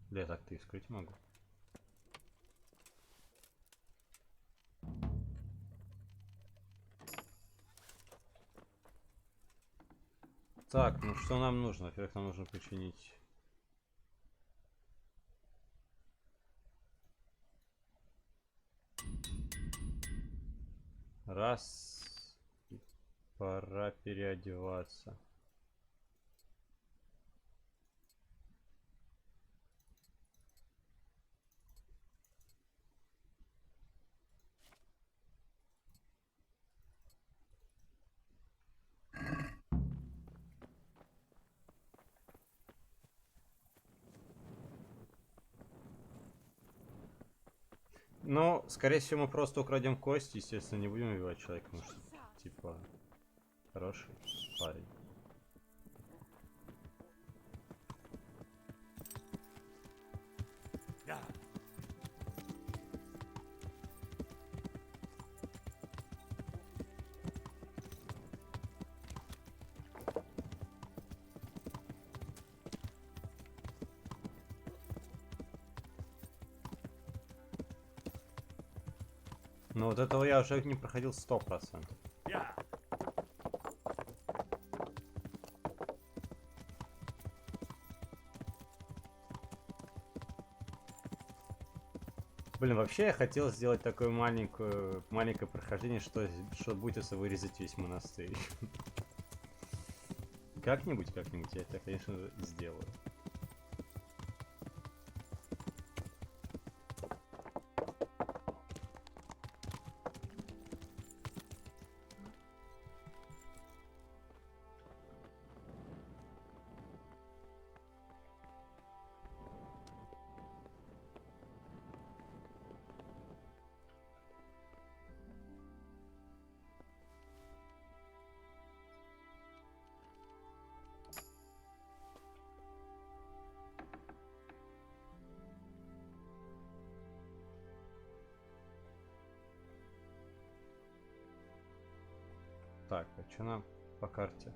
Я так-то и скрыть могу. Так, ну что нам нужно? Во-первых, нам нужно починить... Раз. И пора переодеваться. Ну, скорее всего, мы просто украдем кости, естественно, не будем убивать человека, потому что, типа, хороший парень. Но вот этого я уже не проходил 100%. Блин, вообще я хотел сделать такое маленькое прохождение, что будет, если вырезать весь монастырь. Как-нибудь я это, конечно же, сделаю. Так, а что нам по карте?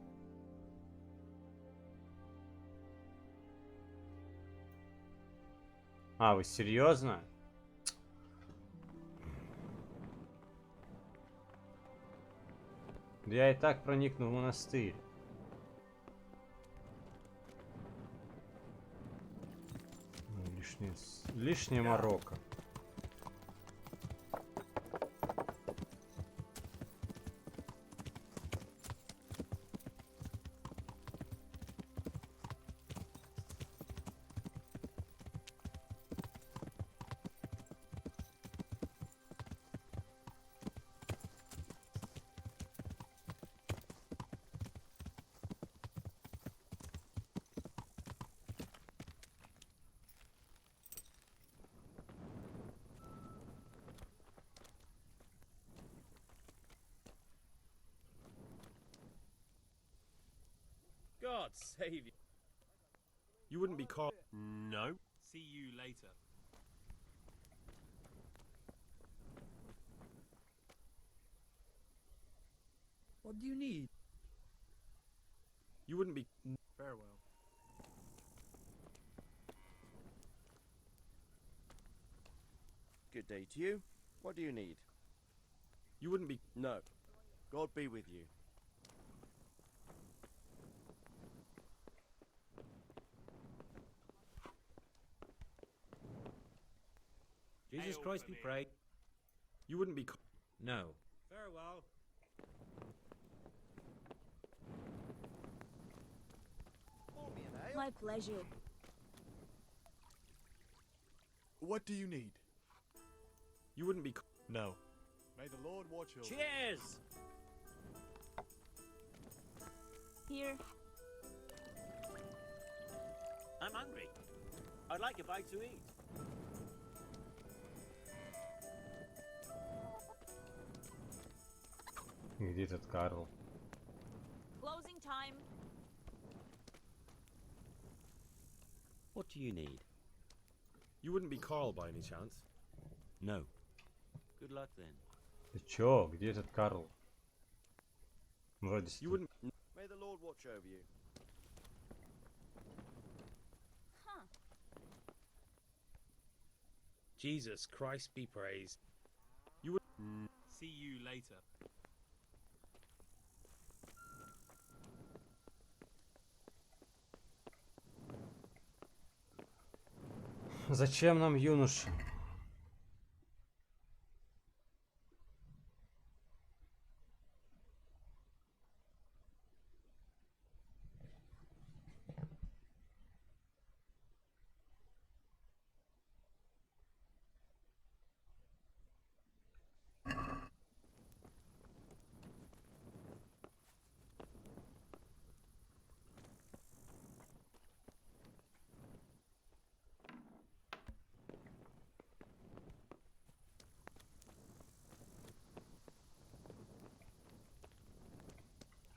А, вы серьезно? Да я и так проникну в монастырь. Ну, лишнее Марокко. God save you. You wouldn't be called. No. See you later. What do you need? You wouldn't be. Farewell. Good day to you. What do you need? You wouldn't be. No. God be with you. Jesus Christ be praised. You wouldn't be. No. Farewell. My pleasure. What do you need? You wouldn't be. No. May the Lord watch over. Cheers! Here. I'm hungry. I'd like a bite to eat. Где этот Карл? Closing time. What do you need? You wouldn't be Carl by any chance? No. Good luck then. Ты чё? Где этот Карл? Вроде You wouldn't. May the Lord watch over you. Huh. Jesus Christ be praised. You would. See you later. Зачем нам юноша?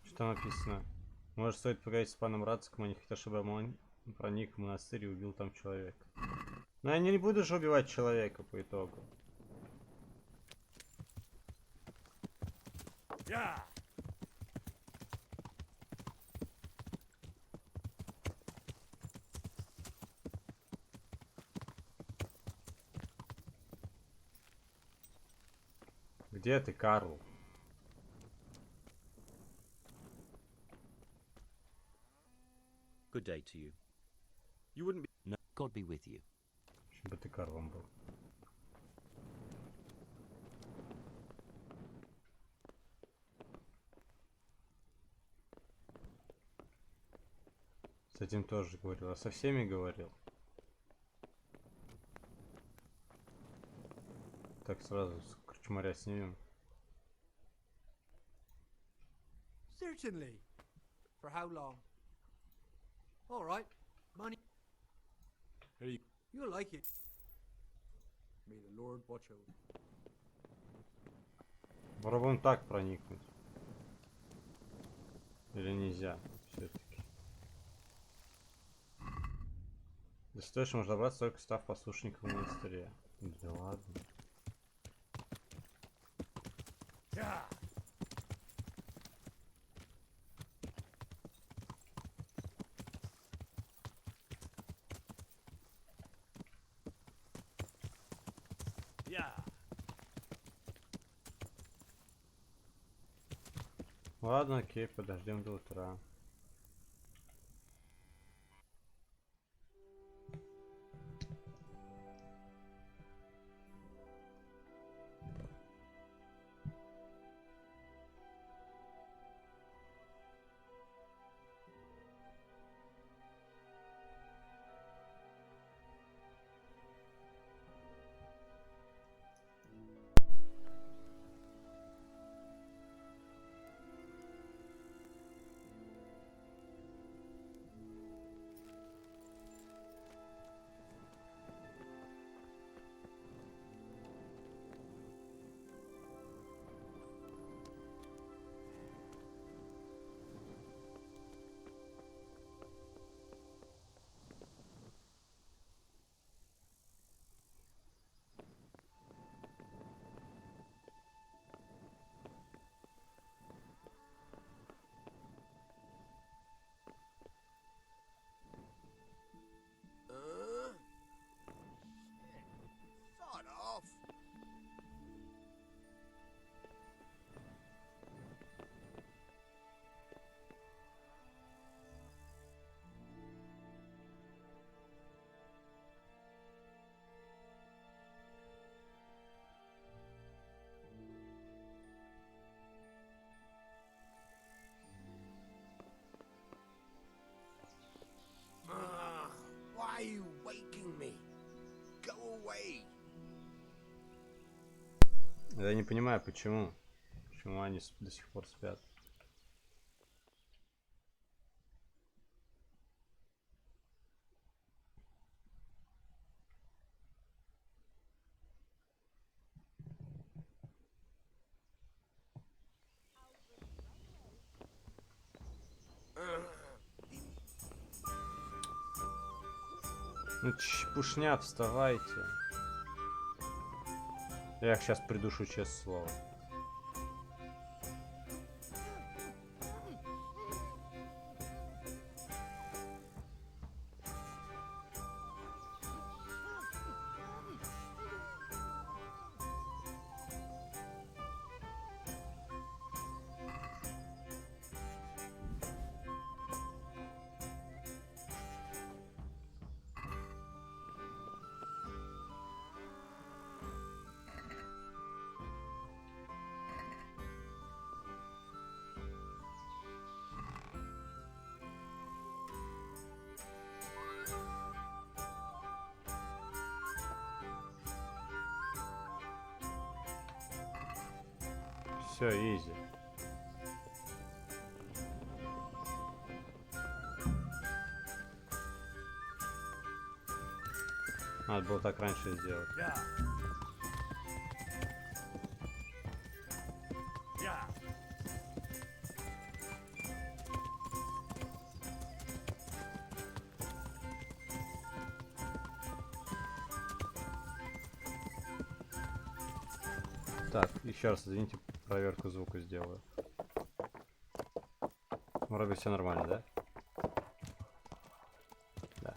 Что написано? Может, стоит поговорить с паном Рациком, а не хотят, чтобы он проник в монастырь и убил там человека. Но я не буду же убивать человека по итогу. Yeah. Где ты, Карл? Good day to you. You wouldn't be. No. God be with you. Чтобы ты Карлом был. С этим тоже говорил, а со всеми говорил. Так сразу с корчмаря снимем. Certainly. For how long? All right. Money. Hey. You'll like it. May the Lord watch over. Попробуем так проникнуть. Или нельзя все-таки? Да стоишь, можно брать, только став послушником в монастыре. Да ладно. Yeah. Ладно, окей, подождем до утра. Sod off. Why are you waking me? Go away. Я не понимаю, почему. Почему они до сих пор спят. Ну чепушня, вставайте. Я их сейчас придушу, честное слово. Все, изи. Надо было так раньше сделать. Так, еще раз, извините, проверку звука сделаю. Вроде все нормально, да? Да.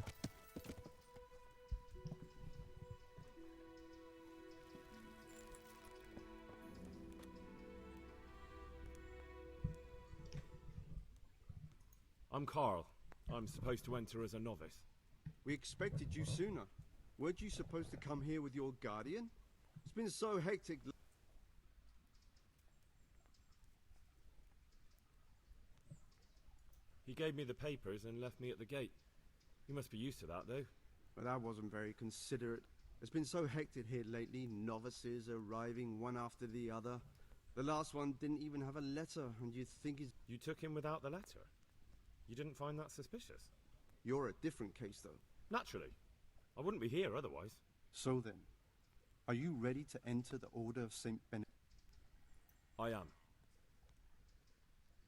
I'm Carl. I'm supposed to enter as a novice. We expected you sooner. Weren't you supposed to come here with your guardian? It's been so hectic. He gave me the papers and left me at the gate. You must be used to that, though. But that wasn't very considerate. It's been so hectic here lately, novices arriving one after the other. The last one didn't even have a letter, and you'd think he's... You took him without the letter? You didn't find that suspicious? You're a different case, though. Naturally. I wouldn't be here otherwise. So then, are you ready to enter the Order of St. Benedict? I am.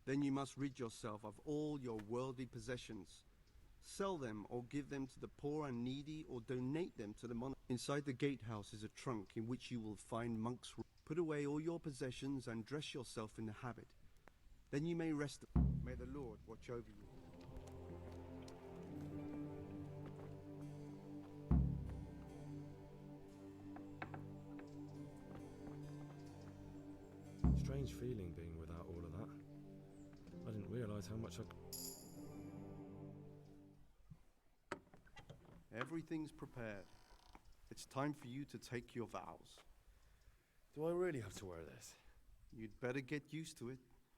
Then you must rid yourself of all your worldly possessions. Sell them or give them to the poor and needy or donate them to the monastery. Inside the gatehouse is a trunk in which you will find monks. Put away all your possessions and dress yourself in the habit. Then you may rest. May the Lord watch over you. Strange feeling being without all of that. I didn't realise how much I... Everything's prepared. It's time for you to take your vows. Do I really have to wear this? You'd better get used to it.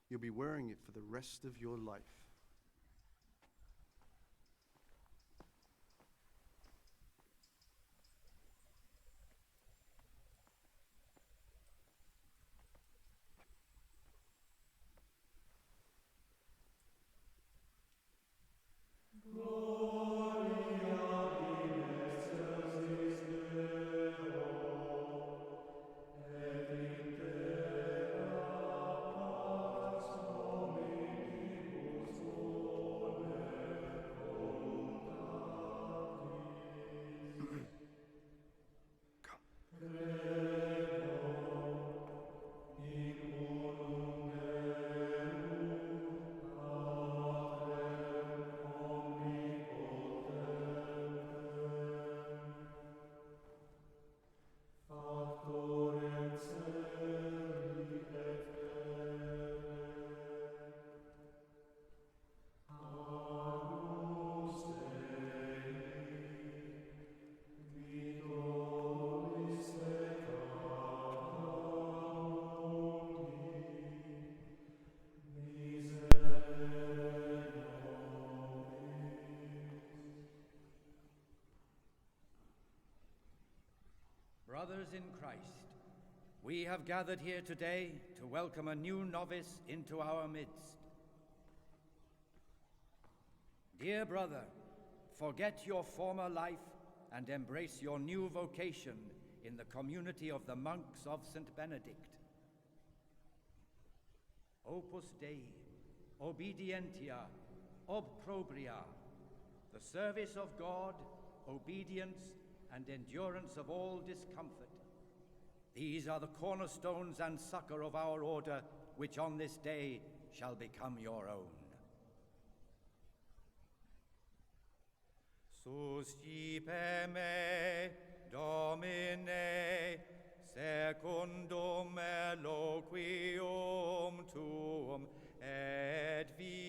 You'll be wearing it for the rest of your life. Brothers in Christ, we have gathered here today to welcome a new novice into our midst. Dear brother, forget your former life and embrace your new vocation in the community of the monks of St. Benedict. Opus Dei, obedientia, obprobria, the service of God, obedience, and endurance of all discomfort. These are the cornerstones and succor of our order, which on this day shall become your own. Suscipe me, Domine, secundum eloquium tuum et vivam,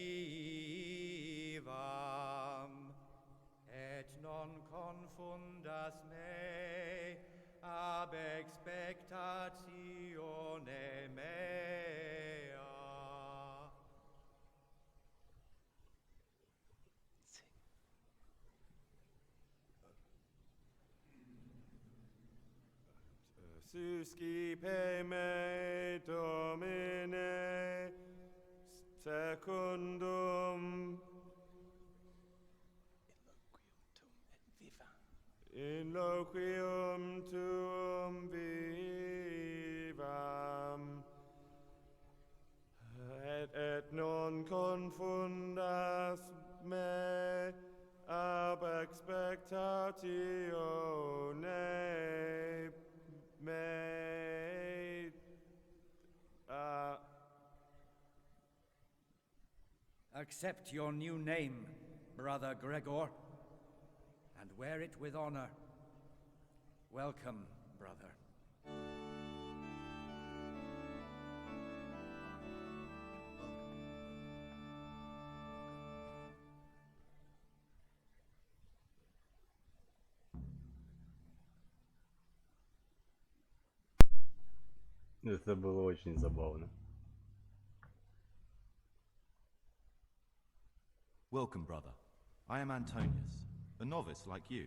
et non confundas me ab expectatione mea. Suscipe me, Domine, secundum in loquium tuum vivam, et non confundas me ab expectatione mea. Accept your new name, Brother Gregor, and wear it with honor. Welcome, brother. Это было очень забавно. Welcome, brother. I am Antonius, a novice like you.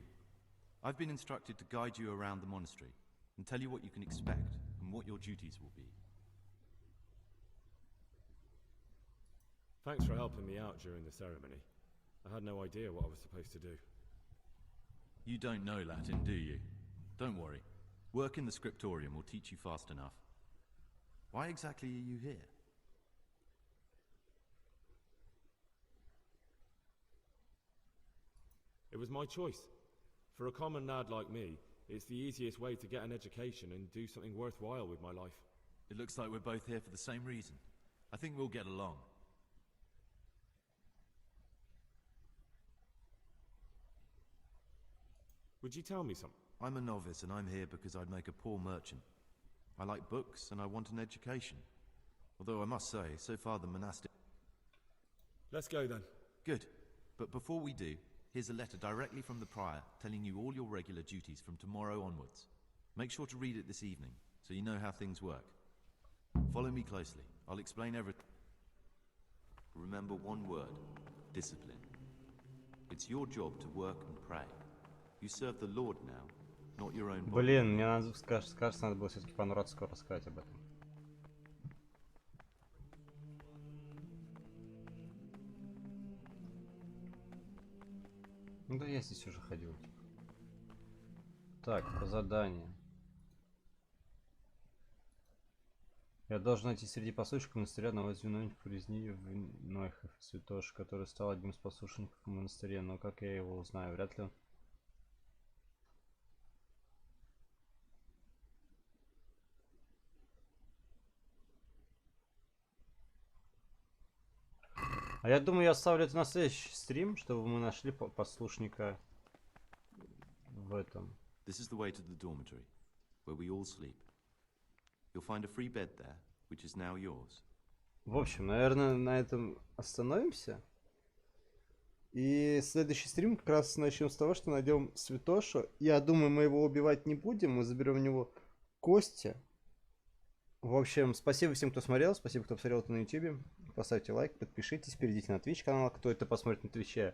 I've been instructed to guide you around the monastery and tell you what you can expect and what your duties will be. Thanks for helping me out during the ceremony. I had no idea what I was supposed to do. You don't know Latin, do you? Don't worry. Work in the scriptorium will teach you fast enough. Why exactly are you here? It was my choice. For a common lad like me, it's the easiest way to get an education and do something worthwhile with my life. It looks like we're both here for the same reason. I think we'll get along. Would you tell me something? I'm a novice and I'm here because I'd make a poor merchant. I like books and I want an education. Although I must say, so far the monastic... Let's go then. Good. But before we do, here's a letter directly from the prior telling you all your regular duties from tomorrow onwards. Make sure to read it this evening, so you know how things work. Follow me closely. I'll explain everything. Remember one word: discipline. It's your job to work and pray. You serve the Lord now, not your own body. Блин, мне надо, кажется, надо было все-таки по-нурацку рассказать об этом. Ну да, я здесь уже ходил. Так, по заданию. Я должен найти среди послушников монастыря одного из виновников резни в Нойхов, святош, который стал одним из послушников в монастыре, но как я его узнаю, вряд ли он... А я думаю, я оставлю это на следующий стрим, чтобы мы нашли послушника в этом. This is the way to the dormitory, where we all sleep. You'll find a free bed there, which is now yours. В общем, наверное, на этом остановимся. И следующий стрим как раз начнем с того, что найдем святошу. Я думаю, мы его убивать не будем, мы заберем у него кости. В общем, спасибо всем, кто смотрел, спасибо, кто посмотрел это на YouTube. Поставьте лайк, подпишитесь, перейдите на Twitch канал. Кто это посмотрит на Twitch,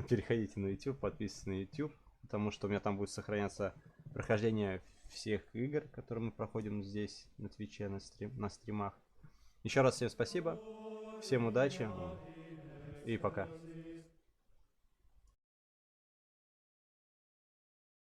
переходите на YouTube, подписывайтесь на YouTube, потому что у меня там будет сохраняться прохождение всех игр, которые мы проходим здесь на Twitch, на стримах. Еще раз всем спасибо, всем удачи и пока.